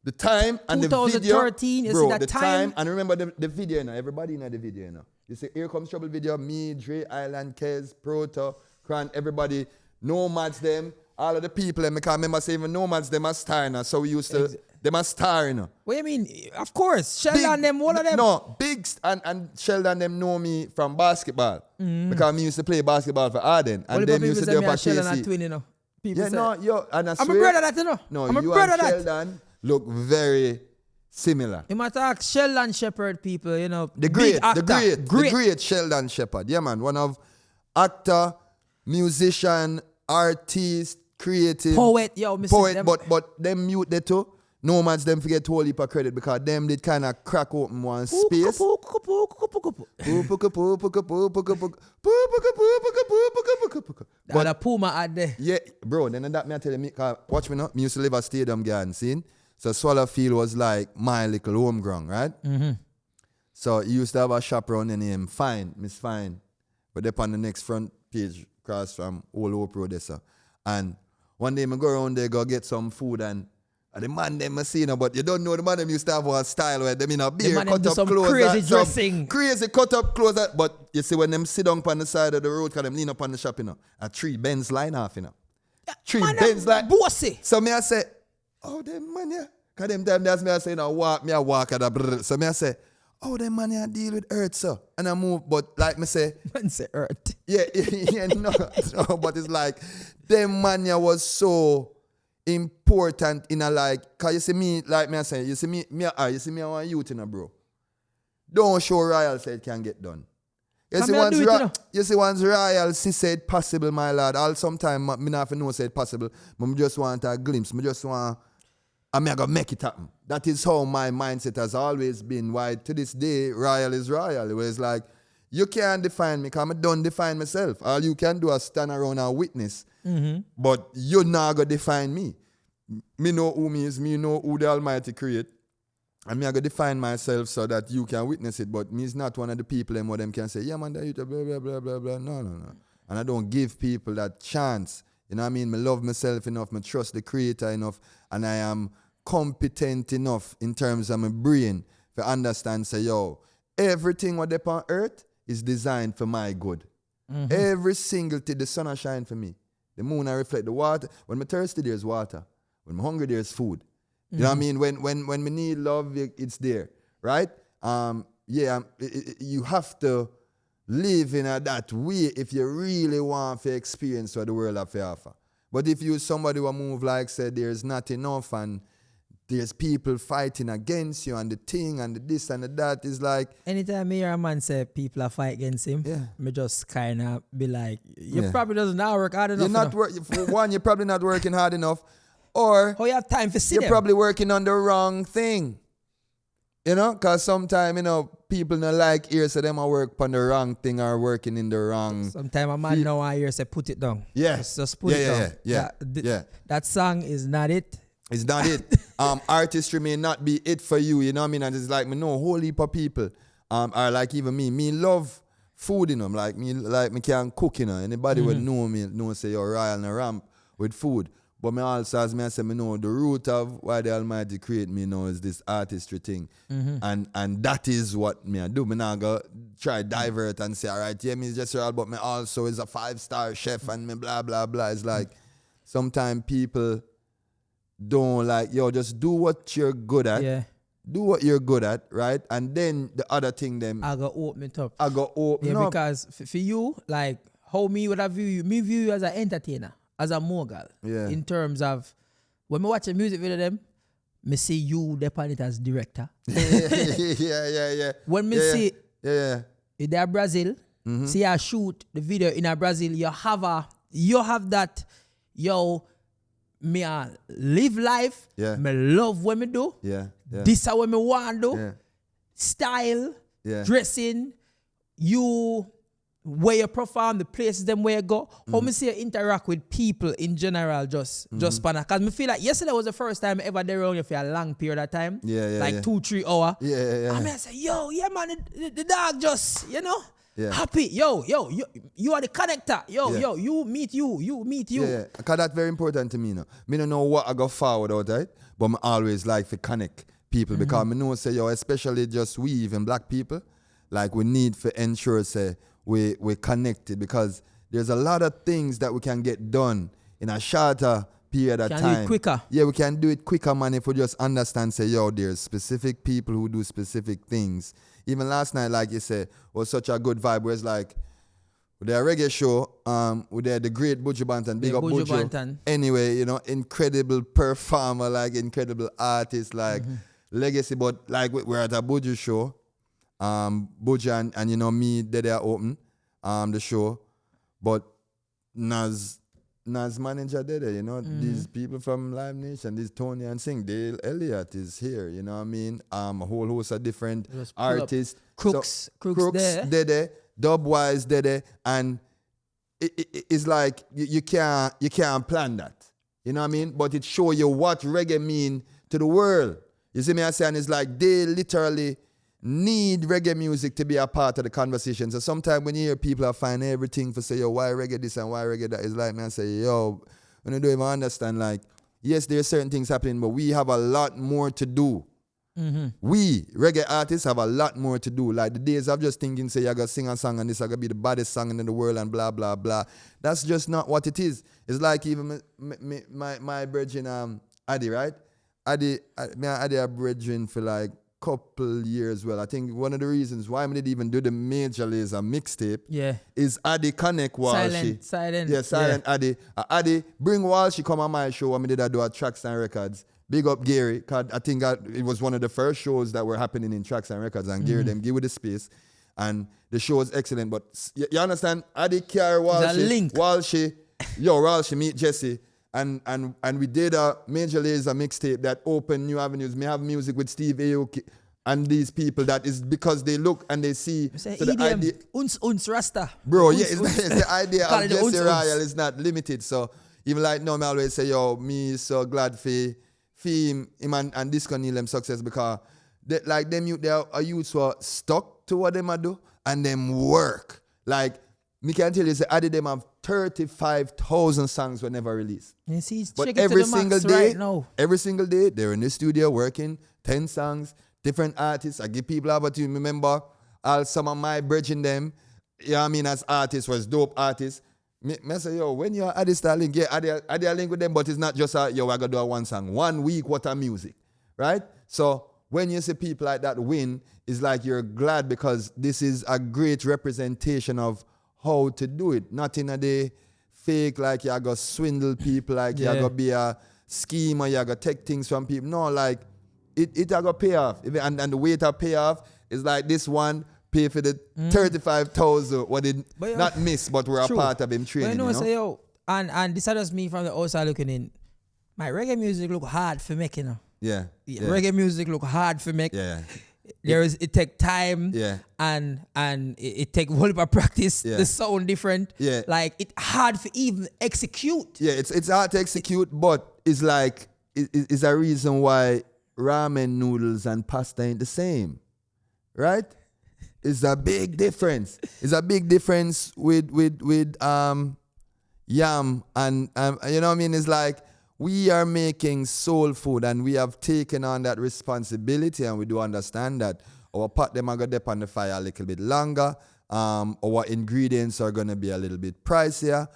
the time and the video. 2013, bro, that the time, and remember the video, you know, everybody in the video, you know. You see, Here Comes Trouble video, me, Dre, Island, Kez, Proto, Cran, everybody, Nomads them, all of the people, and I remember saying even Nomads, them are star now, so we used to, them are star, you know. What do you mean? Of course, Sheldon them, all of them. No, Big and Sheldon them know me from basketball, because me used to play basketball for Arden, and them used to do up at Sheldon KC. are twin, you know. People say. No, yo, and I swear, I'm a brother that, you know. No, I'm you a brother and that. Sheldon look very similar. You might ask Sheldon Shepherd people, you know. The great Sheldon Shepherd. Yeah, man. One of actor, musician, artist, creative. Poet, yo, poet, but them mute they too. Nomads them forget to hold heap of credit because them did kind of crack open one space. But a Puma had there. Yeah, bro, then that me I tell you, watch me now, me used to live at Stadium Garden, scene. So Swallowfield was like my little home ground, right? So he used to have a shop around the name Fine, Miss Fine. But they on the next front page, across from Old Hope Road there, so. And one day I go around there, go get some food and the man them I see, but you don't know the man them used to have a style where them in a beer cut up clothes. Crazy dressing. Crazy cut up clothes. But you see when them sit down on the side of the road, because them lean up on the shop, you know, a 3 Benz line off, you know. 3 Benz line. Bossy. So me I say, oh, them man, yeah. Because them time that's me I say, you know, I walk at a so me I say, oh, them man, I deal with earth, so. And I move, but like me say. Man say earth. Yeah, no, but it's like, them man was so important in a like, cause you see me, like me I say, you see me I want youth in a bro. Don't show Royal say it can get done. You see, once royal, she said possible, my lad. All sometime, me not know say it possible. But me just want a glimpse. Me just want, I gotta make it happen. That is how my mindset has always been. Why to this day, royal is royal. It was like, you can't define me, because I don't define myself. All you can do is stand around and witness. But you're not gonna define me. Me know who me is. Me know who the Almighty create. And me I go define myself so that you can witness it, but me is not one of the people and what them can say, yeah man, that you blah blah blah blah blah. No. And I don't give people that chance. You know what I mean? Me love myself enough, me trust the creator enough, and I am competent enough in terms of my brain to understand, say, yo, everything what up on earth is designed for my good. Every single thing, the sun will shine for me. The moon will reflect the water. When I'm thirsty, there's water. When I'm hungry, there's food. You know what I mean? When we need love, it's there, right? You have to live in that way if you really want to experience what the world have to offer. But if you're somebody who move like said there's not enough and there's people fighting against you and the thing and the this and the that, is like... Anytime I hear a man say people are fighting against him, me just kind of be like, you probably doesn't work hard enough. For one, you're probably not working hard enough. Or you have time for sit you're probably working on the wrong thing. You know, because sometimes, people don't like hear so them I work on the wrong thing or working in the wrong... Sometimes a man now I hear say put it down. Yeah. Just put it down. That song is not it. It's not it. Artistry may not be it for you, you know what I mean? And it's like, me know a whole heap of people, are like even me. Me love food, me can cook, Anybody would know me, say you're royal and a ramp with food. But me also, as I say, me know the root of why the Almighty create me is this artistry thing. And that is what me I do. Me not go try divert and say, all right, me is just royal, but me also is a 5-star chef and me blah, blah, blah. It's like, sometimes people don't like, just do what you're good at. Yeah. Do what you're good at, right? And then the other thing, I go open it up. Yeah, because for you, like, how me would I view you? Me view you as an entertainer. As a mogul, in terms of when me watch a music video them, me see you depend it as director. Yeah. When me see in there Brazil, see I shoot the video in a Brazil, you have that, me live life, me love what me do, this is what me want to do, style, dressing, you. Where you perform, the places them where you go, how me see you interact with people in general, just spanner. Because me feel like yesterday was the first time ever there around you for a long period of time. 2-3 hours. And I say, man, the dog just, happy. You are the connector. You meet you. Yeah. Because that's very important to me now. Me don't know what I go forward out, right? But I always like to connect people because me know say, especially just we, even black people, like we need to ensure, say, we're connected because there's a lot of things that we can get done in a shorter period of time. Can do it quicker. Yeah, we can do it quicker, man, if we just understand, say, there's specific people who do specific things. Even last night, like you said, was such a good vibe where it's like, with their reggae show, with the great Buju Banton, big up Buju. Anyway, incredible performer, like incredible artist, like legacy, but like we're at a Buju show. Buju and me, they are open the show, but Nas manager there, these people from Live Nation, this Tony and Sing, Daleelliottjr is here, you know what I mean? A whole host of different artists. Crooks there, Dubwise there, and it's like you can't plan that, you know what I mean? But it show you what reggae mean to the world. You see me I saying? It's like they literally need reggae music to be a part of the conversation. So sometimes when you hear people find everything for say, why reggae this and why reggae that, it's like me I say, when you don't even understand, like, yes, there are certain things happening, but we have a lot more to do. We, reggae artists, have a lot more to do. Like the days of just thinking, say, I gotta sing a song and this I gotta be the baddest song in the world and blah, blah, blah. That's just not what it is. It's like even my brethren, Addy, right? Addy a brethren for like couple years. Well, I think one of the reasons why I didn't even do the major laser mixtape is Addy connect Walshy. Silent Addy. Addy bring Walshy come on my show. I did I do at Tracks and Records. Big up Gary, cause I think it was one of the first shows that were happening in Tracks and Records, and Gary them give it the space. and the show is excellent. But you understand? I did carry link. Walshy meet Jesse. And we did a Major Lazer mixtape that opened new avenues. Me have music with Steve Aoki and these people that is because they look and they see. So the idea, uns Rasta. Bro, it's the idea of Jesse Royal is not limited. So even like now, I always say, yo, me so glad for him and this can them success because like them youth, they are youths who are stuck to what them a do and them work. Like, me can tell you, I did them have 35,000 songs were never released. You see, but every single day, every single day, they're in the studio working 10 songs, different artists. I give people opportunity. Remember, some of my bridging them, you know what I mean, as artists was dope artists. Me say, yo, when you're at this link, yeah, I did a link with them, but it's not just yo, I gotta do a one song. 1 week, what a music, right? So when you see people like that win, it's like you're glad because this is a great representation of how to do it. Not in a day fake, like you go swindle people, like you go be a schemer, you go take things from people. No, like it go pay off. And the way to pay off is like this one pay for the 35,000 what did not miss, but we're a part of him training. But say, yo, and this is just me from the outside looking in. My reggae music look hard for making. Yeah. Reggae music look hard for make. Yeah. It take time, and it take a whole lot of practice. The sound different, like it hard for even execute. Yeah, it's hard to execute, but it's like it's a reason why ramen noodles and pasta ain't the same, right? It's a big difference. It's a big difference with yam and you know what I mean. It's like we are making soul food and we have taken on that responsibility and we do understand that our pot them are going to dip on the fire a little bit longer. Our ingredients are going to be a little bit pricier.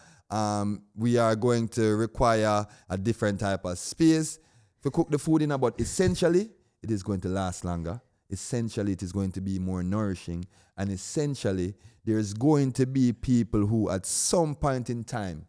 We are going to require a different type of space to cook the food in, but essentially it is going to last longer. Essentially it is going to be more nourishing, and essentially there's going to be people who at some point in time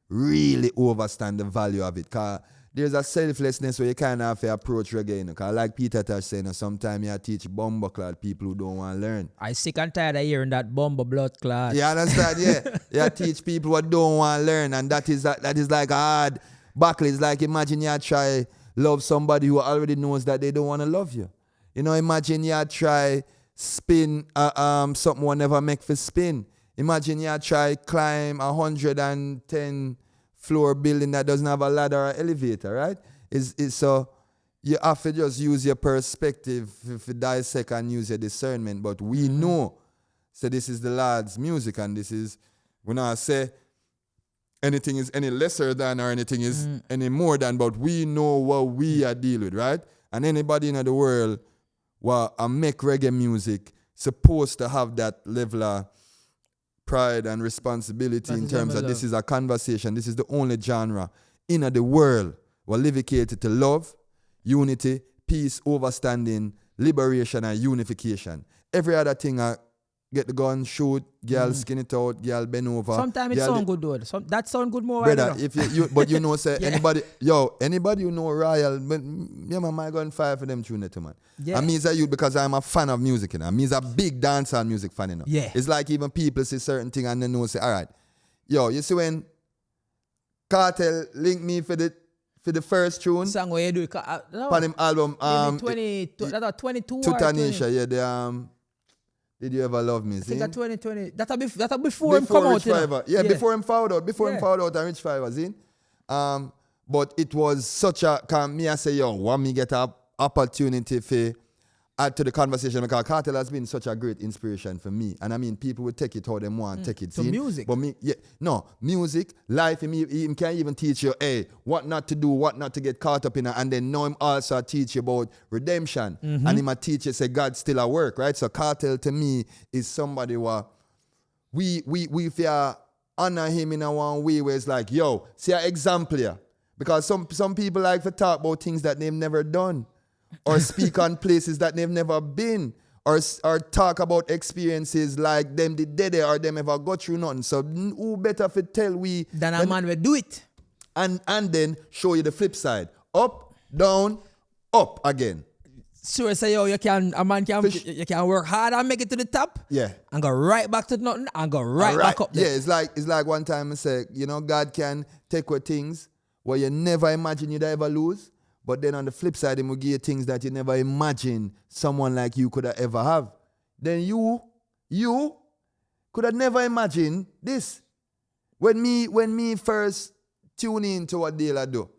really understand the value of it. Because there's a selflessness where you kind of have to approach reggae. Because like Peter Tosh saying, sometimes you teach bomber clad people who don't want to learn. I sick and tired of hearing that bomber blood clot. You understand? Yeah. You teach people who don't want to learn, and that is like a hard battle. It's like imagine you try love somebody who already knows that they don't want to love you. You know, imagine you try spin something one never make for spin. Imagine you try climb 110 floor building that doesn't have a ladder or elevator, right? It's so you have to just use your perspective to dissect and use your discernment. But we know, so this is the Lord's music, and this is, when I say anything is any lesser than or anything is any more than, but we know what we are dealing with, right? And anybody in the world who make reggae music supposed to have that level of pride and responsibility in terms of this is a conversation. This is the only genre in the world where dedicated to love, unity, peace, overstanding, liberation, and unification. Every other thing, get the gun, shoot, girl skin it out, girl bend over. Sometimes it sound good though. That sound good more. Brother, if you but you know, say anybody who know Royal, but yeah, man, my gun fire for them tune it, man. Yeah. And me is a youth because I'm a fan of music, you know. Me is a big dancehall music fan, you know. Yeah. It's like even people see certain thing and they know, say, all right, yo, you see when Cartel linked me for the first tune. Song where you do it. On him album. That was 22 Tutanisha, yeah, the Did You Ever Love Me? I think that 2020. That before him come out. Yeah, before him found out. Before him found out and Rich Fiverr, see? But it was such a, me I say, yo, want me get an opportunity to add to the conversation because Cartel has been such a great inspiration for me. And I mean, people will take it how they want, take it. So music. But me, music, life, he can even teach you, hey, what not to do, what not to get caught up in. And then know him also teach you about redemption. And him a teach you, say, God still at work, right? So Cartel to me is somebody who we fear honor him in a one way where it's like, yo, see an example here. Because some people like to talk about things that they've never done, or speak on places that they've never been, or talk about experiences like them did there or them ever got through nothing. So who better to tell we than a man will do it, and then show you the flip side, up, down, up again. sure say yo, you can work hard and make it to the top. Yeah. And go right back to nothing and go right back up there. Yeah, it's like one time I said, God can take away things where you never imagine you'd ever lose, but then on the flip side, he will give you things that you never imagine someone like you could have ever have. Then you could have never imagined this. When me first tune in to what Dale do,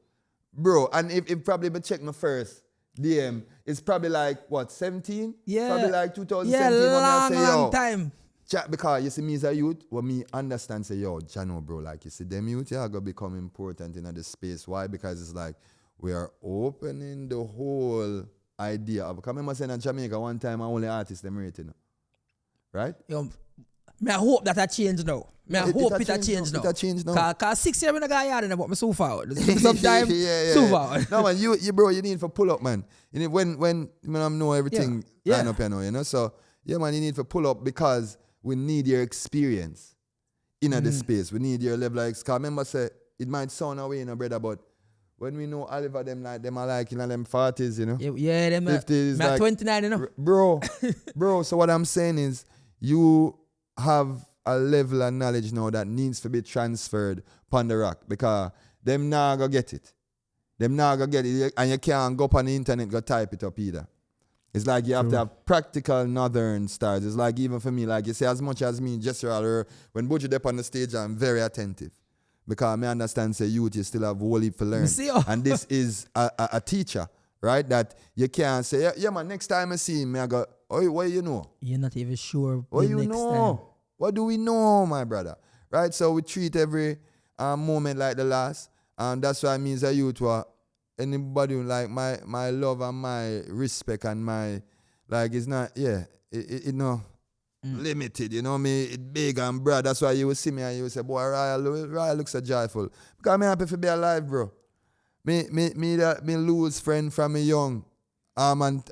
bro, and if probably me check my first DM, it's probably like, what, 17? Yeah. Probably like 2017. Yeah, long time. Chat, because you see me as a youth, when me understand, say, yo, Jano, bro, like, you see them youth, yeah, going to become important in this space. Why? Because it's like, we are opening the whole idea of, because I remember saying in Jamaica one time, I only artists them rating, right? Yo, I hope that change now. I hope it change now. It change now. Because 6 years I got yard and I'm so forward. Sometimes so forward. No man, you bro, you need to pull up, man. You need when I know everything line up, So yeah, man, you need to pull up because we need your experience in the space. We need your level of experience. Remember, say it might sound away, brother, but when we know Oliver, them are like them 40s, Yeah, them 50s, like 29, Bro, so what I'm saying is you have a level of knowledge now that needs to be transferred upon the rock because them now go get it. Them now go get it, and you can't go up on the internet go type it up either. It's like you have to have practical northern styles. It's like even for me, like you say, as much as me, Jessica, when Buju up on the stage, I'm very attentive. Because I understand, say, youth, you still have whole heap to learn. And this is a teacher, right? That you can't say, yeah, man, next time I see him, I go, oh, what do you know? You're not even sure. What do you know? Time. What do we know, my brother? Right? So we treat every moment like the last. And that's why it means a youth were anybody like my love and my respect and my, like, it's not, it no. Limited, me, it big and broad. That's why you will see me and you will say, boy, Ryan looks so joyful. Because I'm happy to be alive, bro. Me lose friend from me young. And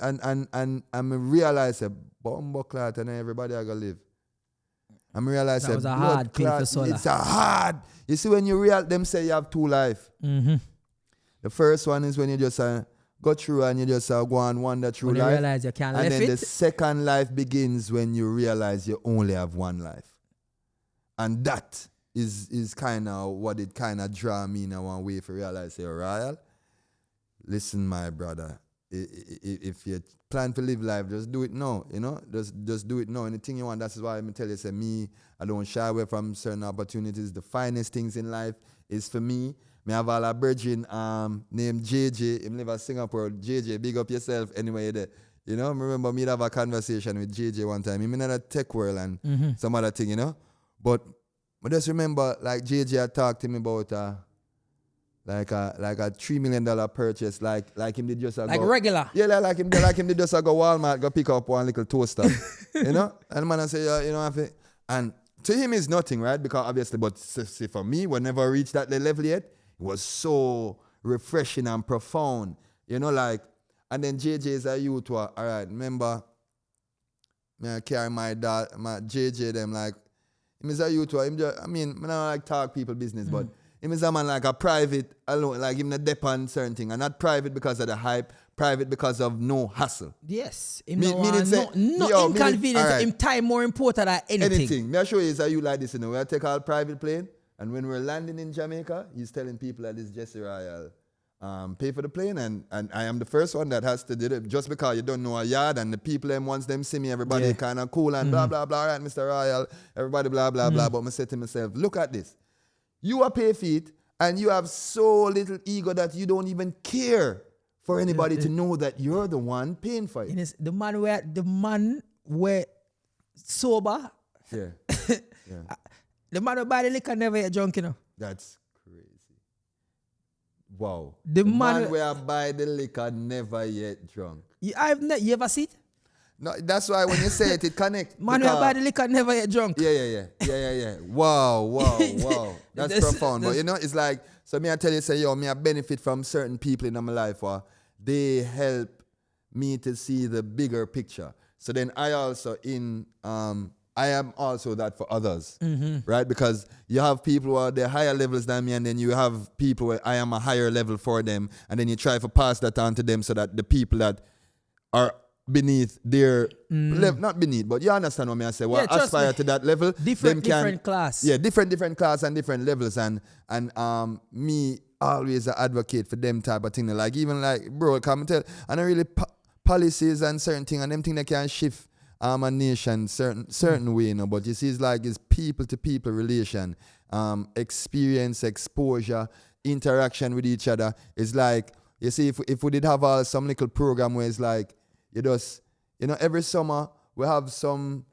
I realize that bomb clot and everybody I gotta live. I realize that was a hard thing for Sola. It's a hard. You see when you them say you have two life. Mm-hmm. The first one is when you just go through and you just go and wander through when life. You realize you can't and live then it. the second life begins when you realize you only have one life. And that is kind of what it kind of draw me in one way for realize, say, Royal, listen, my brother, if you plan to live life, just do it now, just do it now. Anything you want, that's why I tell you, say, me, I don't shy away from certain opportunities. The finest things in life is for me. Me have a virgin named JJ. Him live in Singapore. JJ, big up yourself anyway there. I remember me have a conversation with JJ one time. Him in a tech world and some other thing, But I just remember like JJ had talked to me about like a $3 million purchase, like him did just like regular. Yeah, like him did just go Walmart, go pick up one little toaster. And the man I say, and to him is nothing, right? Because obviously, but see, for me, we never reached that level yet. It was so refreshing and profound, and then JJ is a youth, all right, remember, I carry my dad, my JJ, them like, him is a youth, I don't like talk people business, but him is a man like a private alone, like him not depend certain thing, and not private because of the hype, private because of no hassle. Yes, him no inconvenience, right. Him time more important than anything. Me I show you is a you like this, we take our private plane, and when we're landing in Jamaica, he's telling people that this Jesse Royal pay for the plane, and I am the first one that has to do it, just because you don't know a yard, and the people them once them see me, everybody kind of cool and blah blah blah, right, Mr. Royal, everybody blah blah blah. But I say to myself, look at this, you are pay feet, and you have so little ego that you don't even care for anybody to know that you're the one paying for it. The man were sober. Yeah. The man who buy the liquor never get drunk, That's crazy. Wow. The man where buy the liquor never yet drunk. You ever see it? No, that's why when you say it connects. Man where buy the liquor never get drunk. Yeah. Wow. That's profound. But it's like, so me I tell you, say, me I benefit from certain people in my life where they help me to see the bigger picture. So then I also I am also that for others, right? Because you have people who are the higher levels than me, and then you have people where I am a higher level for them, and then you try to pass that on to them so that the people that are beneath their level, not beneath, but you understand what I say. Well, aspire to that level. Different class. Yeah, different class and different levels. And me always advocate for them type of thing. Like even like, bro, come and tell, and I really policies and certain things and them things that can shift a nation certain way, you know. But you see, it's people to people relation, experience, exposure, interaction with each other. It's like, you see, if we did have some little program where it's like, every summer we have some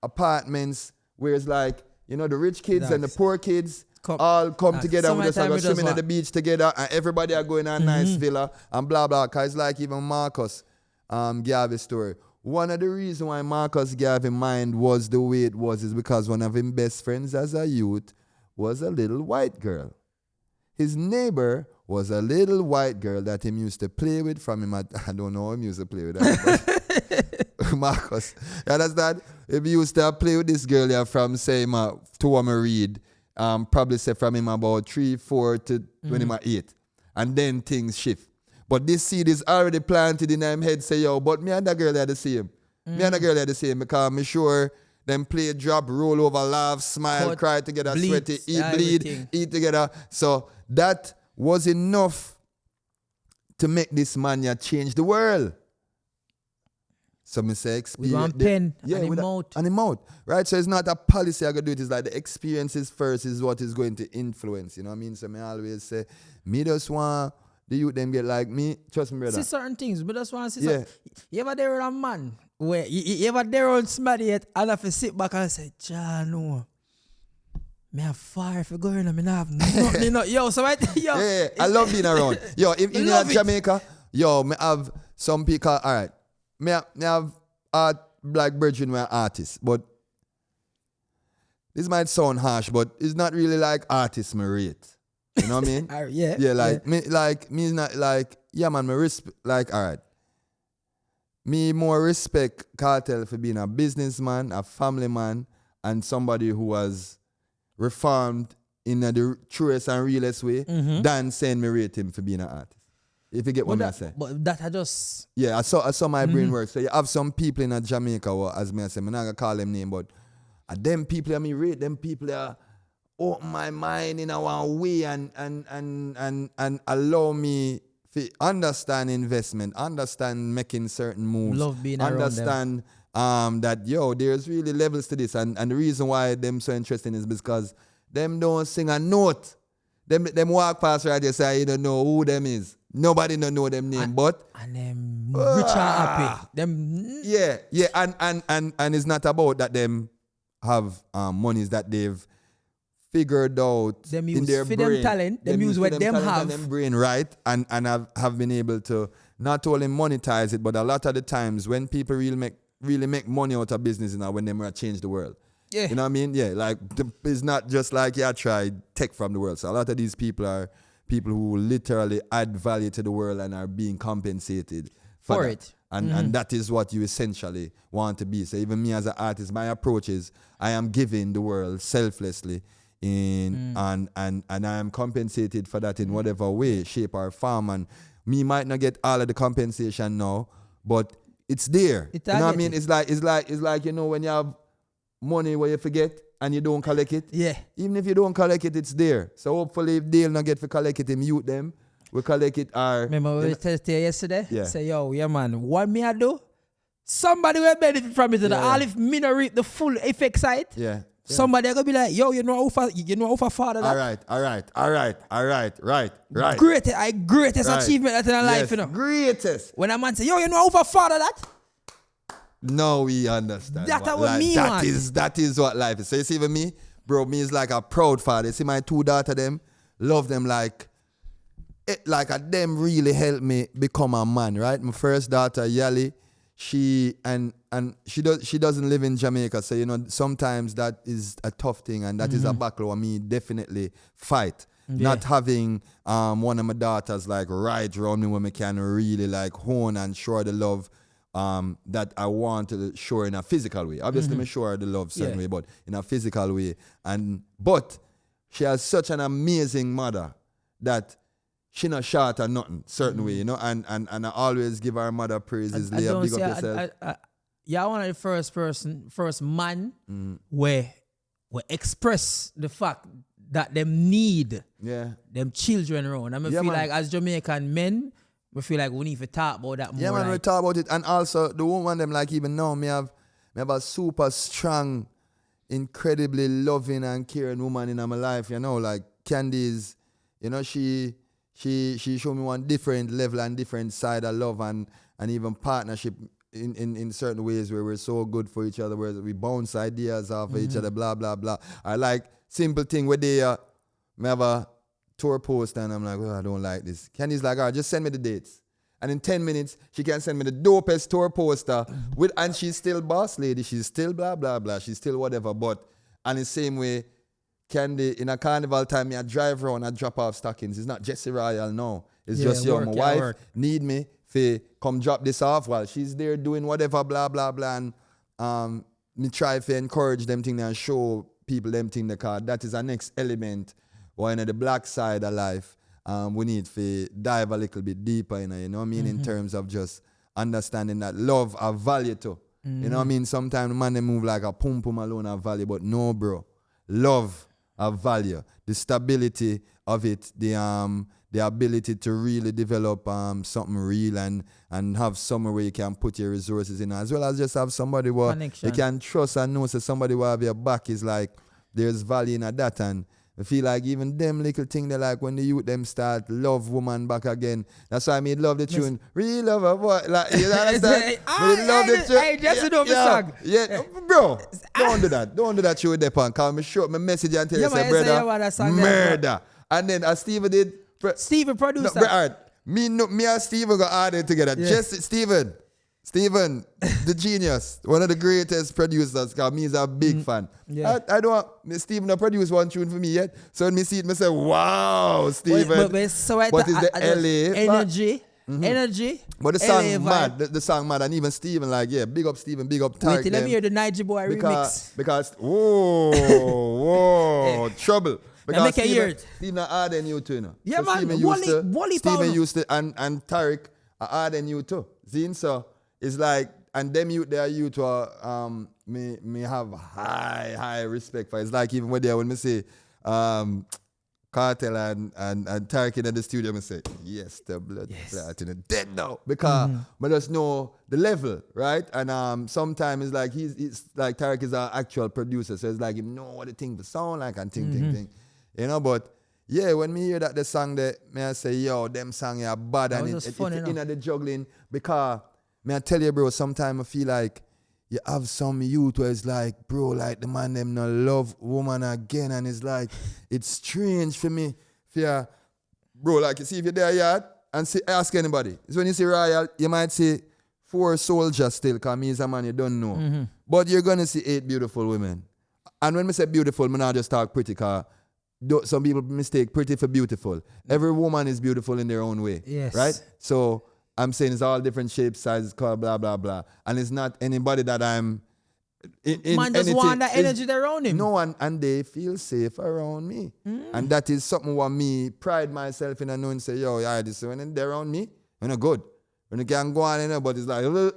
apartments where it's like, the rich kids and the poor kids all come together. We just have swimming at the beach together and everybody are going on a nice villa and blah, blah. Because it's like even Marcus Garvey's story. One of the reasons why Marcus Garvey's mind was the way it was is because one of his best friends as a youth was a little white girl. His neighbor was a little white girl that him used to play with from him. I don't know him used to play with that. Marcus. You understand? If he used to play with this girl here from, say, to him read, probably say from him about 3, 4 to when him 8. And then things shift. But this seed is already planted in him head, say, yo, but me and that girl are the same. Me and that girl are the same because I'm sure them play, drop, roll over, laugh, smile, cry together, sweaty, bleed, eat together. So that was enough to make this man change the world. So me say experience. With one pen and a mouth. Right? So it's not a policy I gotta do it. It's like the experiences first is what is going to influence. You know what I mean? So me always say, me just want the youth them get like me. Trust me, brother. See certain things, but that's why I see you ever there with a man where you ever there on somebody yet and have to sit back and say, no. Me have far if you go in and me not have nothing. Yo, so yeah, I love being around. Yo, if you're in Jamaica, me have some people, all right. Me have art black brethren who are artists, but this might sound harsh, but it's not really like artists me rate. You know what I mean? Me is not like, man, me respect, like, all right. Me more respect Cartel for being a businessman, a family man, and somebody who was reformed in the truest and realest way than saying me rate him for being an artist. If you get what I say. But that I just... Yeah, I saw my brain work. So you have some people in Jamaica, or as me I say, I'm not going to call them name, but them people, I mean, rate them people are open my mind in our way and allow me to understand investment, understand making certain moves. Love being understand around them. That, there's really levels to this. And the reason why them so interesting is because them don't sing a note. Them walk past right there say, you don't know who them is. Nobody don't know them name, and them rich and happy. Them and it's not about that them have monies that they've figured out them in their for brain. Them talent, them use what them have. And them brain right and have been able to not only monetize it, but a lot of the times when people really make money out of business, when they change the world. Yeah. You know what I mean? Yeah, like it's not just like try take from the world. So a lot of these people are people who literally add value to the world and are being compensated for it. And that is what you essentially want to be. So even me as an artist, my approach is I am giving the world selflessly and I am compensated for that in whatever way, shape or form. And me might not get all of the compensation now, but it's there. You know what I mean? It's like when you have money where you forget and you don't collect it. Yeah. Even if you don't collect it, it's there. So hopefully if they'll not get to collect it, mute them. We collect it. Remember we tested yesterday? Yeah. Say, man, what me I do? Somebody will benefit from it. All if me not reap the full effect side. Yeah. Somebody gonna be like, you know how father that. All right. Greatest achievement in life, Greatest. When a man say, you know how father that. No, we understand. That's what me want. That is what life is. So you see even me, bro, me is like a proud father. You see my 2 daughters, them, love them like them really helped me become a man, right? My first daughter, Yali, she doesn't live in Jamaica, so sometimes that is a tough thing and that is a battle where me definitely fight. Yeah. Not having one of my daughters like right around me when me can really like hone and show the love that I want to show in a physical way. Obviously, me show her the love certain way, but in a physical way. But she has such an amazing mother that she not short or nothing, certain way, you know, and I always give her mother praises, Leah, big up yourself. You're one of the first man where express the fact that them need them children around. I mean, feel like as Jamaican men, we feel like we need to talk about that more. Yeah, man, we talk about it. And also, the woman them, like even now, me have a super strong, incredibly loving and caring woman in my life, you know, like Candice, you know, she showed me one different level and different side of love and even partnership in certain ways where we're so good for each other, where we bounce ideas off of each other, blah, blah, blah. I like simple thing where they me have a tour post and I'm like, oh, I don't like this. Candy's like, all right, just send me the dates. And in 10 minutes, she can send me the dopest tour poster and she's still boss lady, she's still blah, blah, blah, she's still whatever. But, and the same way, Candy, in a carnival time, I drive around and drop off stockings. It's not Jesse Royal, no. It's just, my wife need me to come drop this off while she's there doing whatever, blah, blah, blah. And me try to encourage them things and show people them things the card. That is our next element. Or in the black side of life, we need to dive a little bit deeper, you know what I mean? In terms of just understanding that love have value too. You know what I mean? Sometimes the man they move like a pum pum alone have value, but no, bro. Love have value. The stability of it, the ability to really develop something real and have somewhere where you can put your resources in, as well as just have somebody where you can trust and know that somebody will have your back is like there's value in that. And I feel like even them little thing they like when the youth them start love woman back again. That's why I made love the tune. Really love her boy. Like, you understand? Love the tune. I just know the song. Yeah, bro. Don't do that. Don't do that show with that pan. Call me short my message and tell you say brother. Murder. And then as Steven did. Steven produced that. Right. Me and Steven got added together. Yeah. Just Steven, the genius, one of the greatest producers, because me is a big fan. Yeah. I don't Steven not produced one tune for me yet. So when me see it, me say, wow, Steven. But it's the LA energy. But the song mad. The song mad. And even Steven, like, yeah, big up Steven, big up Tarek. Wait till let me hear the Niger Boy remix. Because, whoa, trouble. Because Steven added new too, you know. Yeah, so man. Steven used to, and Tarek added new too. Zine, so it's like, and them youth, their youth me have high respect for. It's like even when me say Cartel and Tarek in the studio, me say, yes, the blood platinum dead now. Because I just know the level, right? And sometimes it's like he's like Tarek is an actual producer, so it's like him know what the thing the sound like and thing. You know, but yeah, when me hear that the song that me I say, yo, them song are bad and it's in the juggling, because me I tell you, bro, sometimes I feel like you have some youth where it's like, bro, like the man them not love woman again, and it's like, it's strange for me. Bro, like you see if you're there yard and ask anybody. It's when you see Royal, you might see 4 soldiers still, because me is a man you don't know. But you're gonna see 8 beautiful women. And when we say beautiful, me not just talk pretty, because some people mistake pretty for beautiful. Every woman is beautiful in their own way. Yes. Right? So I'm saying it's all different shapes, sizes, color, blah, blah, blah. And it's not anybody that I'm in man just want that energy around him. No one, and they feel safe around me. And that is something what me pride myself in and knowing, say, yo, yeah, this when they're around me, you're not good. When you can go on, you know, but it's like, you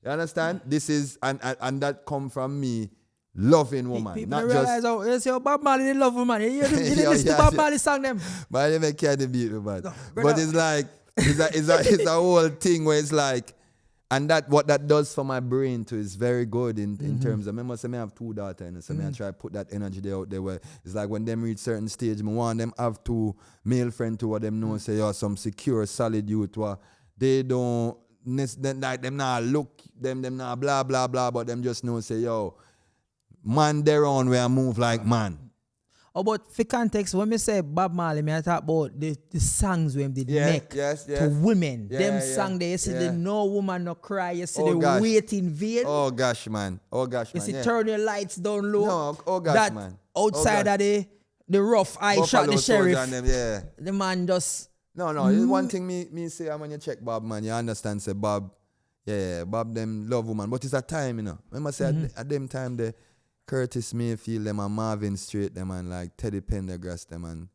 understand? This is, and that come from me loving woman. People not realize how you say Bob Marley they love woman. You listen to Bob Marley song them. But I never care the beat, man. But it's like it's a whole thing where it's like, and that what that does for my brain too is very good in terms of. I have 2 daughters, and so I try to put that energy there out there where it's like when them reach certain stage, I want them have 2 male friends to what them know say, yo, some secure, solid youth where they don't like them not look them not blah blah blah, but them just know say, yo, man, they're on where I move like man. Oh, but for context, when we say Bob Marley, I talk about the songs when they make to women. Them songs there, you see the no woman no cry, you see the waiting veil. Oh gosh, man. You see turn your lights down low. No, oh gosh, that man. Outside of the rough eye shot the sheriff. Them, the man just... No, one thing me say when you check Bob, man, you understand, say Bob, Bob them love woman. But it's a time, you know. Remember say at them time, the Curtis Mayfield them and Marvin Strait them and like Teddy Pendergrass them and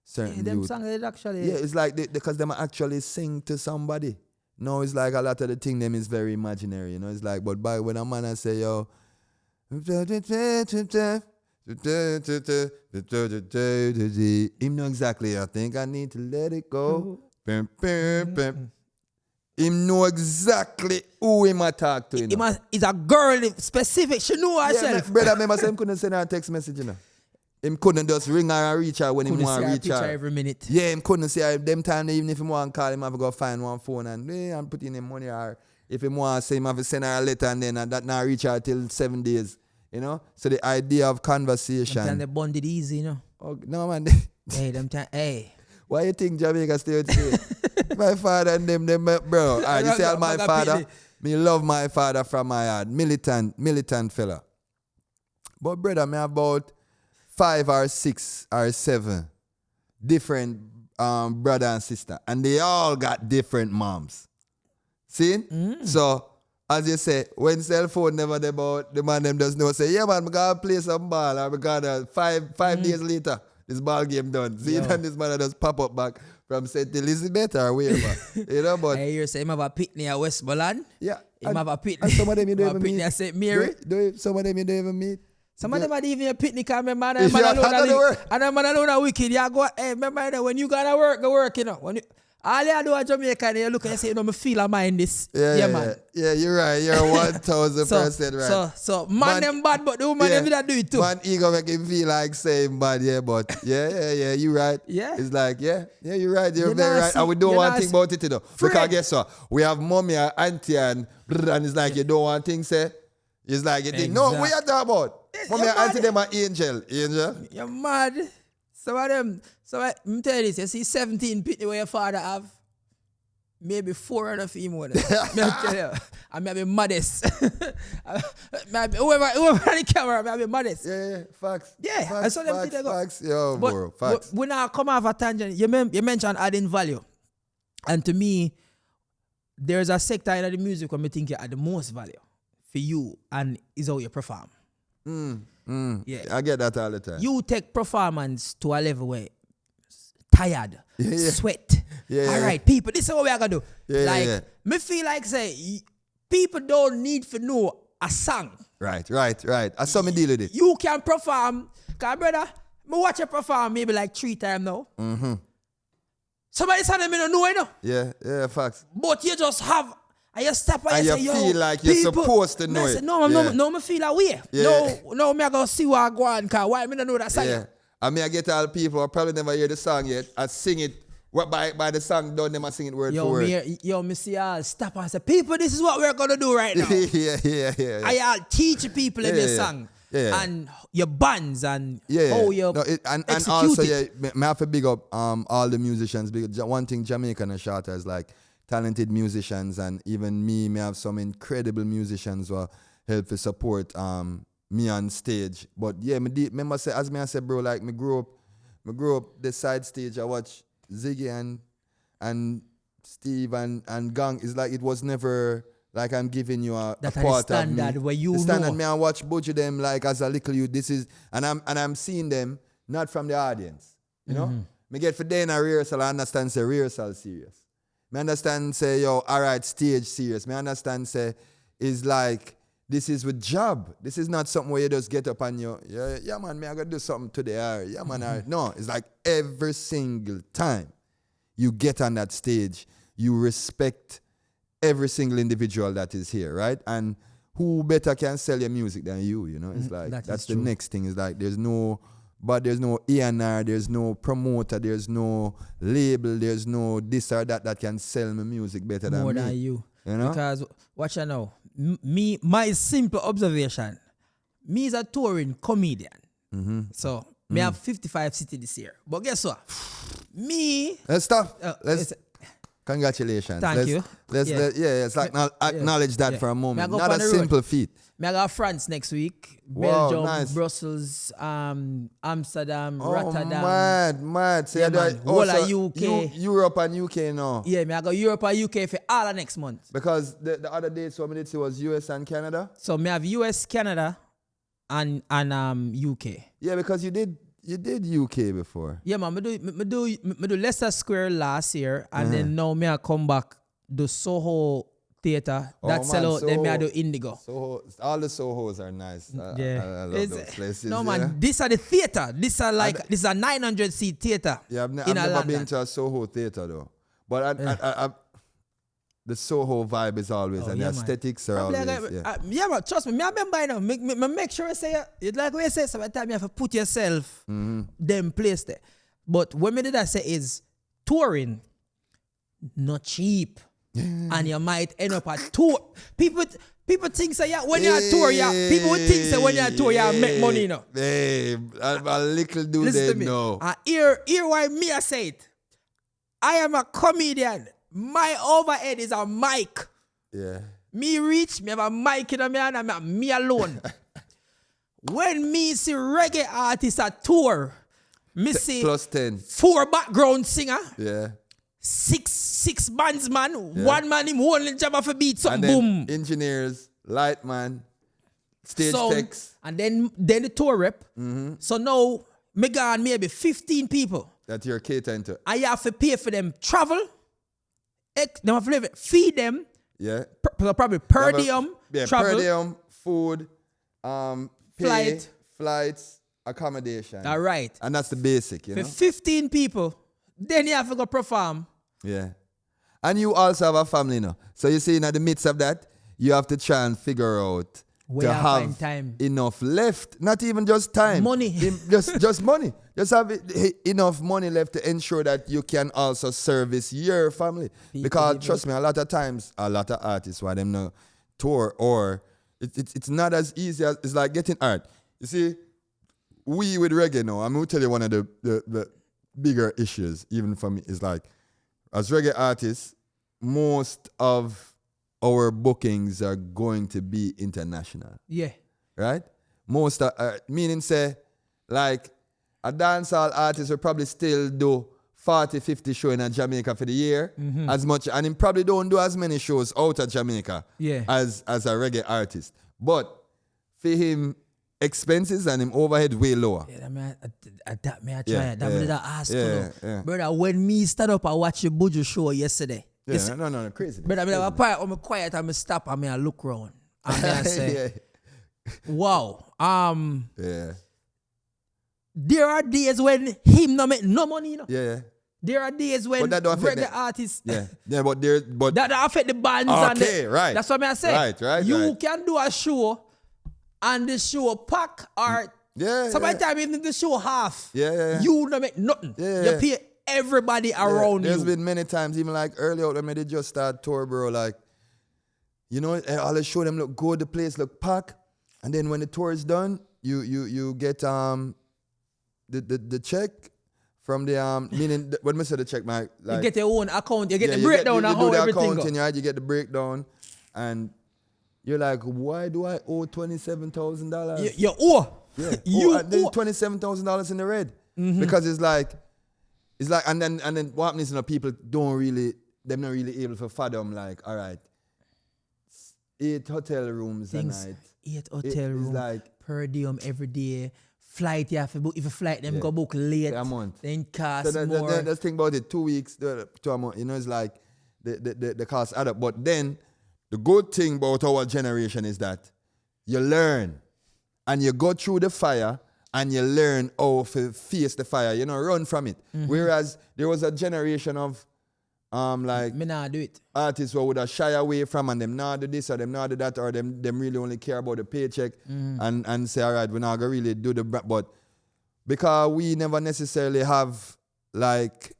certain them youth. songs they actually. Yeah, it's like because them actually sing to somebody. No, it's like a lot of the thing them is very imaginary, you know. It's like, but by when a man I say, yo, him know exactly, I think I need to let it go. Him know exactly who him a talk to, you know. It's a girl specific, she know herself. Yeah, brother, remember, him couldn't send her a text message, you know. Him couldn't just ring her and reach her when he want to reach her. Every minute. Yeah, him couldn't see her. Them time, even if he want to call him, have to go find one phone and put in him money. Or if he want to say him, have to send her a letter and then that not reach her till 7 days. You know? So the idea of conversation. Them they bonded easy, you know. Oh, no, man. Hey, them time, hey. Why you think Jamaica stay with you? My father and them, bro. All right, you see, my father, me love my father from my heart. Militant fella. But brother, me about 5 or 6 or 7 different brother and sister, and they all got different moms. See? So, as you say, when cell phone never about, the man them does know, say, yeah man, we gotta play some ball, or we gotta five days later, this ball game done. See, and this man just pop up back from St. Elizabeth or wherever. You know, but... I hear say him have a picnic at Westmoreland. Yeah. Him have a picnic. And some of them you don't even meet. At St. Mary. Some of them you don't even meet. Some of them are even a picnic and man alone wicked. You go, hey, remember when you gotta work, go work, you know. When you, all you do at Jamaica and you look and you say, you know, me feel I mind this. Yeah, man. Yeah, you're right. You're 1000% right. So man them bad, but the woman them that do it too. Man ego make him feel like saying bad, yeah, but yeah, you're right. Yeah. It's like, yeah, you're right. You're very right. And we don't want to think about it, you know. Because guess what? We have mommy and auntie and it's like you don't want things, say. It's like you think, no, what you talking about? Mommy and auntie them are angel. You're mad. Some of them, let me tell you this, you see 17 pitney where your father have, maybe 4 of them more. I tell you, I may be modest. Whoever on the camera, I may be modest. Yeah, facts. Yeah, facts, I saw them facts, pitney go. facts. Yo, bro, facts. When I come off a tangent, you mentioned adding value. And to me, there's a sector in the music where I think you add the most value for you, and is how you perform. Yeah, I get that all the time. You take performance to a level where tired, sweat. All right, people, this is what we are gonna do. Me feel like say people don't need to know a song. Right. I saw me deal with it. You can perform, cause brother, me watch you perform maybe like 3 times now. Somebody said me don't know, you know. Yeah, facts. But you just have. And you stop and you say, yo, feel like you're supposed to know it. No, me feel away. No, me I go see what I go on, cause why me don't know that song? Yeah. I mean, I get all people who probably never hear the song yet. I sing it by the song done, them I sing it word for word. Me see y'all stop and say, people, this is what we're gonna do right now. yeah. I y'all teach people in this song. Yeah. And your bands and how you and also me have to big up all the musicians, because one thing Jamaica and Shata is like talented musicians, and even me have some incredible musicians who help to support me on stage. But yeah, remember say, as me I said, bro, like me grew up the side stage. I watch Ziggy and Steve and Gang. It's like it was never like I'm giving you a part of me. Where you the standard know. Me I watch both of them like as a little youth. This is and I'm seeing them not from the audience. You know? Me get for day in a rehearsal, I understand say rehearsal serious. Me understand say, yo, all right, stage serious. Me understand say, is like, this is with job. This is not something where you just get up and you, yeah man, I gotta do something today. Yeah man, all right. No, it's like every single time you get on that stage, you respect every single individual that is here, right? And who better can sell your music than you, you know? It's like, that's the next thing. It's like, there's no A&R, there's no promoter, there's no label, there's no this or that can sell my music better than me. More than you. You know? Because, watch you now, my simple observation, me is a touring comedian. So, me have 55 cities this year. But guess what? Let's stop. Congratulations. Thank you. It's like acknowledge that for a moment. Not a simple feat. I got France next week. Wow, Belgium, nice. Brussels, Amsterdam, Rotterdam. Mad. So whole of UK. Europe and UK now. Yeah, I got Europe and UK for all of next month. Because the other dates what I did see was US and Canada. So me have US, Canada, and UK. Yeah, because you did You did UK before. Yeah, man. Me do Leicester Square last year, and then now me I come back do Soho Theatre. That sell out. Then me I do Indigo. Soho, all the Sohos are nice. I love those places. No man, these are the theatre. This are 900-seat theatre. Yeah, I've never been to a Soho theatre though. But the Soho vibe is always, and the aesthetics are always. But trust me, I remember, me make sure I say it like we say sometimes you have to put yourself them place there. But what me did I say is touring, not cheap. And you might end up at tour. People think say when you're at tour, people would think say when you're at tour, you make money, you know. Hey, a little do they know. Here why me I say it. I am a comedian. My overhead is a mic. Yeah. Me have a mic in my hand and me alone. When me see reggae artists at tour, me see plus 10. 4 background singer. Yeah. 6 bands man. Yeah. 1 man him only job for beat something boom. Engineers, light man, stage techs. And then the tour rep. So now me gone maybe 15 people. That you're catering to. I have to pay for them travel. Them have to feed them. Yeah. Probably per diem. Yeah, travel. Per diem, food, flights, accommodation. All right. And that's the basic, you know. For 15 people, then you have to go perform. Yeah. And you also have a family now. So you see, in the midst of that, you have to try and figure out to have time. Enough left. Not even just time. Money. just money. Just have enough money left to ensure that you can also service your family. Because trust me, a lot of times, a lot of artists, why them no tour, or it's not as easy as, it's like getting art. You see, we with reggae now, I'm going to tell you one of the bigger issues, even for me, is like, as reggae artists, most of our bookings are going to be international. Yeah. Right? Most, meaning say, like, a dancehall artist will probably still do 40, 50 shows in Jamaica for the year, as much, and he probably don't do as many shows out of Jamaica as a reggae artist. But for him, expenses and him overhead way lower. Yeah, that may I try it. That did I ask you. Brother, when me stand up, I watch your Buju show yesterday. Yeah, no, crazy. But I'm quiet, I'm stop, I look around. And I say, wow. Yeah. There are days when him no make no money, you know. Yeah. There are days when reggae artists. Yeah, but that don't affect the bands. Okay, right. That's what I say. Right. You can do a show, and the show pack or sometimes even the show half. Yeah. You don't make nothing. You pay everybody around you. There's been many times, even like early out when they just start tour, bro. Like, you know, all the show them look good, the place look packed, and then when the tour is done, you get the check from the meaning when we say the check, like you get your own account, you get the breakdown of how everything goes. You get the breakdown, and you're like, why do I owe $27,000? You owe. Yeah. You owe $27,000 in the red because it's like, and then what happens is, you know, people they're not really able to fathom, like, all right, 8 hotel rooms a night. 8 hotel rooms like per diem every day. Flight, you have to book. If you flight, them go book late. A month. Then cost more. Let's think about it. 2 weeks to a month. You know, it's like the cost add up. But then the good thing about our generation is that you learn and you go through the fire and you learn how to face the fire. You know, run from it. Whereas there was a generation of like me nah do it. Artists who would have shy away from, and them not do this or them not do that, or them really only care about the paycheck and say, all right, we're not gonna really do but because we never necessarily have like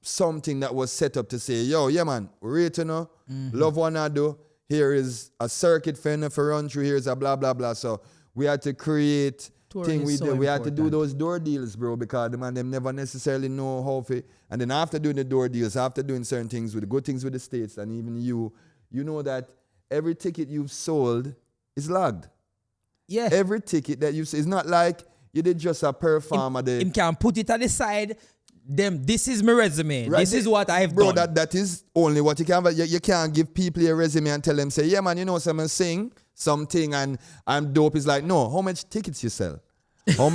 something that was set up to say, yo, yeah man, we're here to know, love what I do, here is a circuit for you to run through, here's a blah blah blah. So we had to create thing we do. We had to do those door deals, bro, because the man them never necessarily know how to. And then after doing the door deals, after doing certain things with the good things with the States, and even you know that every ticket you've sold is logged. Yeah. Every ticket that you've sold, it's not like you did just a perform at the. Him can put it at the side. This is my resume. Right. This is what I've done. Bro, that is only what you can. But you can't give people a resume and tell them, say, yeah man, you know, someone sing something and I'm dope. It's like, no, how much tickets you sell? How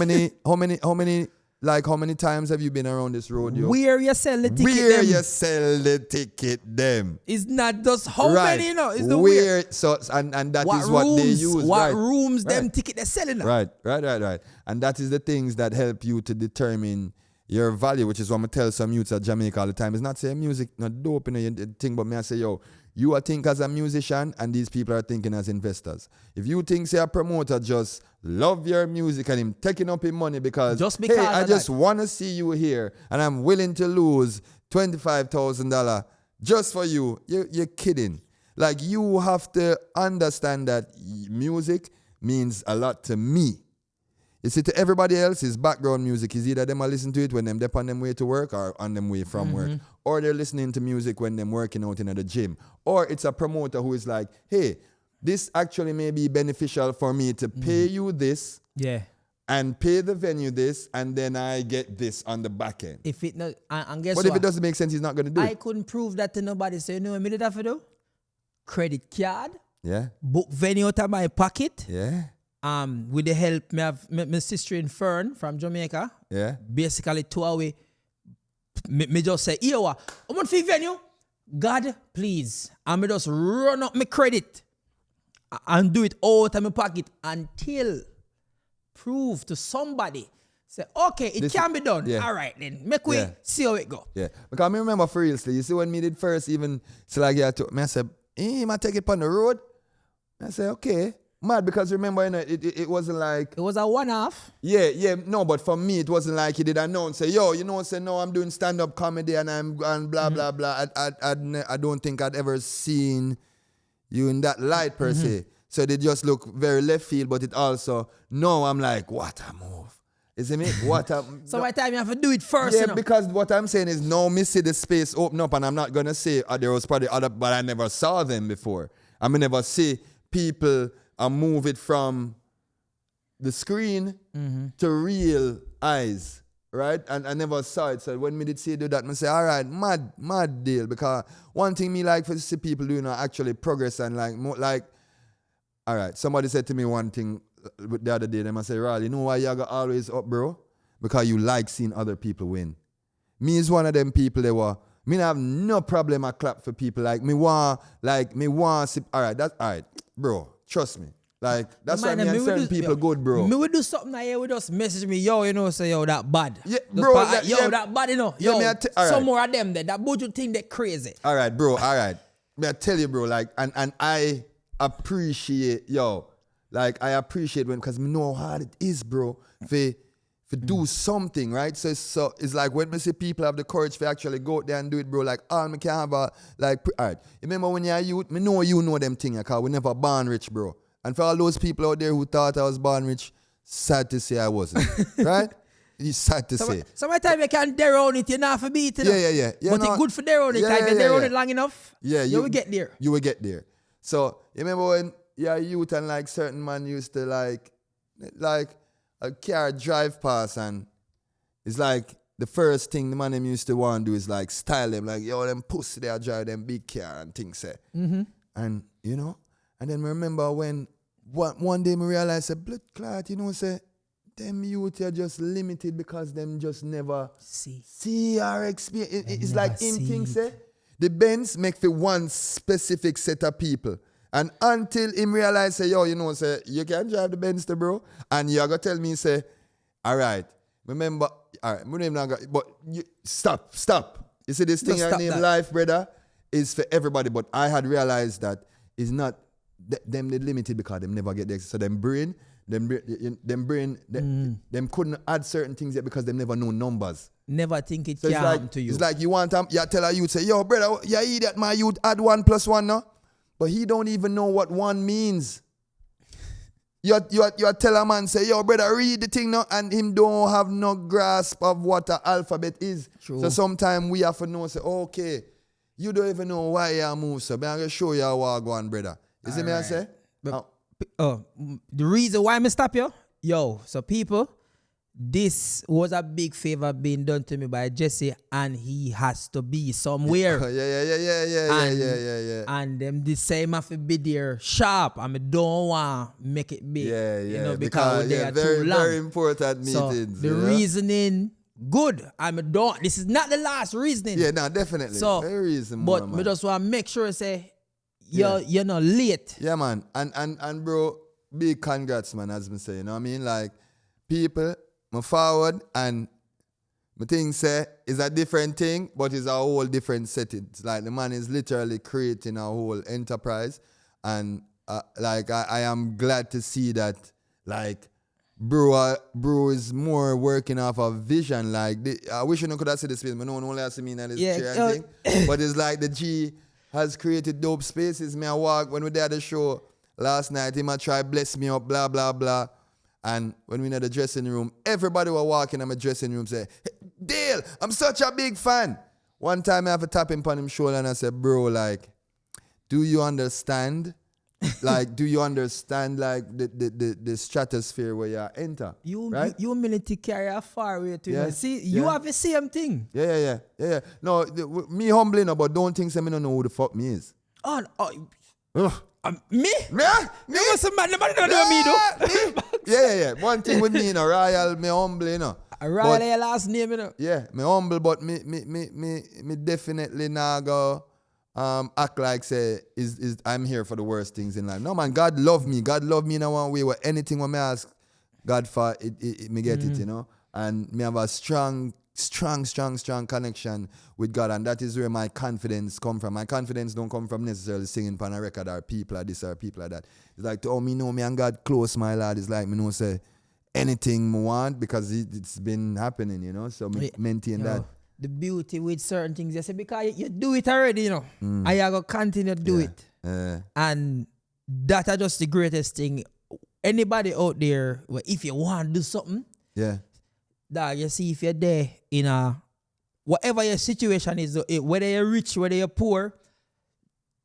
many times have you been around this road, yo? Where you sell the ticket Where them. you sell the ticket them. It's not just how Right. many, you know. It's the where. So and that is what they use. What right. rooms them Right. ticket they're selling now. Right. And that is the things that help you to determine your value, which is what I tell some youths at Jamaica all the time. It's not saying music not dope, you know, you think, but me I say, yo, you are think as a musician and these people are thinking as investors. If you think say a promoter just love your music and him taking up his money because hey, I just want to see you here and I'm willing to lose $25,000 just for you, you're kidding. Like, you have to understand that music means a lot to me. You see, to everybody else, his background music is either them are listening to it when they're on them way to work or on them way from work, or they're listening to music when they're working out in the gym, or it's a promoter who is like, hey, this actually may be beneficial for me to pay you this, and pay the venue this, and then I get this on the back end. If it not, and guess but what? If it doesn't make sense, he's not going to do it. I couldn't prove that to nobody. So you know what I did have to do? Credit card, book venue out of my pocket. With the help, me have my sister in Fern from Jamaica. Basically 2 away. Me just say, yo, I want free venue. God, please. And me just run up my credit and do it out of my pocket until prove to somebody. Say, okay, it can be done. All right, then. Make we see how it go. Because I remember for real, you see when me did first, even, so like, I said, hey, I take it on the road. I said, okay. Mad, because remember, you know, it wasn't like... It was a one-off. No, but for me, it wasn't like he did announce, say, yo, you know, say, no, I'm doing stand-up comedy and blah, blah, blah. I don't think I'd ever seen you in that light, per se. So they just look very left field, but it also, no, I'm like, what a move. You see me? What a... So by the time you have to do it first, you know? Because what I'm saying is, no, me see the space open up, and I'm not going to say there was probably other, but I never saw them before. I mean, never see people... and move it from the screen to real eyes, right? And I never saw it. So when me did see do that, I say, all right, mad deal. Because one thing me like for see people doing actually progress and like, all right, somebody said to me one thing the other day, them I say, Ral, you know why you got always up, bro? Because you like seeing other people win. Me is one of them people that were, me have no problem I clap for people. Like, me want, see, all right, bro. Trust me. Like, that's why me and certain people good, bro. Me would do something like here, would just message me, yo, you know, say, yo, that bad. Yeah, bro. That bad, you know. Yo, some more of them there. That budget thing, that crazy. All right, bro, all right. Me I tell you, bro, like, and I appreciate, I appreciate when, because me know how hard it is, bro, for do something, right? So it's like when me see people have the courage to actually go out there and do it, bro, like, all me can have a, like, all right. Remember when you're a youth, me know you know them things, because we never born rich, bro. And for all those people out there who thought I was born rich, sad to say I wasn't, right? It's sad to say. Sometimes you can dare on it, you know, for beat it. Yeah. But it's good for dare on it, like you dare on it long enough, you will get there. You will get there. So, you remember when you're a youth and like certain man used to like a car drive past and it's like the first thing the man them used to want to do is like style them, like, yo, them pussy they drive them big car and things say. And, you know, and then I remember when one day I realized, say, blood clot, you know, say, them youth are just limited because them just never see our experience. It's like him thing say, the Benz make for one specific set of people. And until him realize, say, yo, you know, say, you can drive the Benz, bro. And you're going to tell me, say, all right, remember, all right, my name not but you, stop. You see, this thing I name life, brother, is for everybody. But I had realized that it's not them they limited because them never get there. So them couldn't add certain things yet because they never know numbers. Never think it can happen to you. It's like you want you tell a youth, say, yo, brother, you idiot, my youth add 1 + 1 now. But he don't even know what 1 means. You tell a man, say, yo, brother, read the thing now, and him don't have no grasp of what an alphabet is. True. So sometimes we have to know, say, okay, you don't even know why you move, so I'm going to show you how I go on, brother. You see me, I say? But, the reason why I stop you, so people, this was a big favor being done to me by Jesse, and he has to be somewhere. Yeah. And them the same have to be there sharp. I mean, don't want to make it big. Yeah. You know, because they are very, too long. very important So meetings. the reasoning, good. I mean, don't. This is not the last reasoning. Yeah, no, definitely. So, very reason but more, we man. just want to make sure say you're not late. Yeah, man. And bro, big congrats, man, as me say. You know what I mean? Like, people, move forward, and my thing say is a different thing, but it's a whole different setting. It's like the man is literally creating a whole enterprise, and like I am glad to see that, like, bro is more working off a vision. Like, I wish you could have said this space, but no one only has to mean that it's chair and thing. But it's like the G has created dope spaces. Me I walk when we did the show last night. He might try bless me up, blah blah blah. And when we in the dressing room, everybody was walking in my dressing room say, hey, Dale, I'm such a big fan. One time I have a tap him on his shoulder and I said, bro, like, do you understand? Like, do you understand, like, the stratosphere where you enter? Right? Humility carry a far way to Yeah. you. See, you have the same thing. Yeah. No, me humbling, but don't think me don't know who the fuck me is. Me? Me? Me was some man, nobody know me though. Yeah. One thing with me, royal, me humble, you know. A royal your last name, you know. Yeah, me humble, but me definitely not go act like say is I'm here for the worst things in life. No man, God love me. God love me in a one way where anything when me ask God for it me get it, you know. And me have a strong connection with God, and that is where my confidence come from. My confidence don't come from necessarily singing on a record or people like this or people like that. It's like, to me know me and God close, my lad. It's like me know say anything me want because it's been happening, you know. So me maintain that. The beauty with certain things, you say, because you do it already, you know. And you go continue to do it. And that are just the greatest thing. Anybody out there, well, if you want to do something, dog, you see, if you're there in a whatever your situation is, whether you're rich, whether you're poor,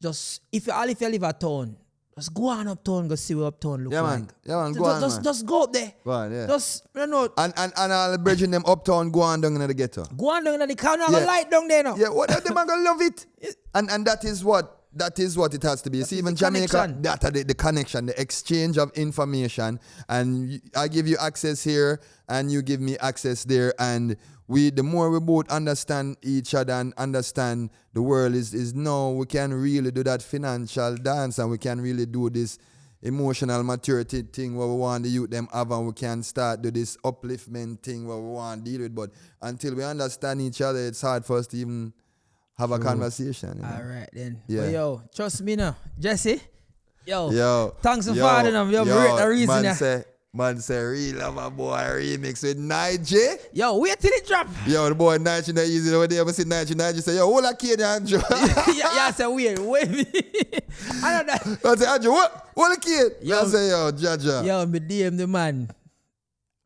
just if you live at town, just go on uptown, go see what uptown look like. Yeah, man, go on, man. Just go up there. Go on, yeah. Just, you know. And I'll bridging them uptown, go on down in the ghetto. Go on down in the corner, have a light down there now. Yeah, what them are gonna love it. And that is what it has to be. See, even Jamaica, the connection, the exchange of information, and I give you access here, and you give me access there, and the more we both understand each other and understand the world is now we can really do that financial dance, and we can really do this emotional maturity thing where we want the youth them have, and we can start do this upliftment thing where we want to deal with. But until we understand each other, it's hard for us to even have a conversation. You know? All right then. Yeah. But yo, trust me now, Jesse. Yo. Thanks for finding them. Yo, the reason. Man say real of a boy remix with Nige. Yo, wait till it drop. Yo, the boy Nige not easy over there. I see Nige say, yo, hold a kid, Andrew. yeah, I say weird. Wait me. I don't know. I say, Andrew, what? Hold a kid. Yo, I say, yo, Jaja. Yo, me DM the man.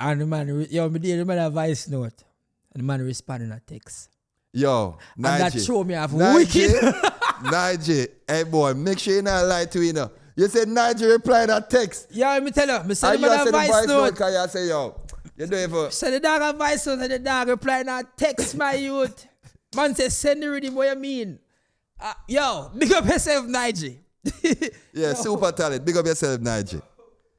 And the man, me DM the man a voice note. And the man responding a text. Yo, Nige. And that show me have wicked. Nige, hey boy, make sure you not lie to you know. You said Nige reply that text. Yeah, let me tell you. Me send the man a voice note. Cause you say, yo, you do it for... So the dog a voice note and the dog reply that text, my youth. Man say, send the rhythm, what you mean? Yo, big up yourself, Nige. Yeah, super talent. Big up yourself, Nige.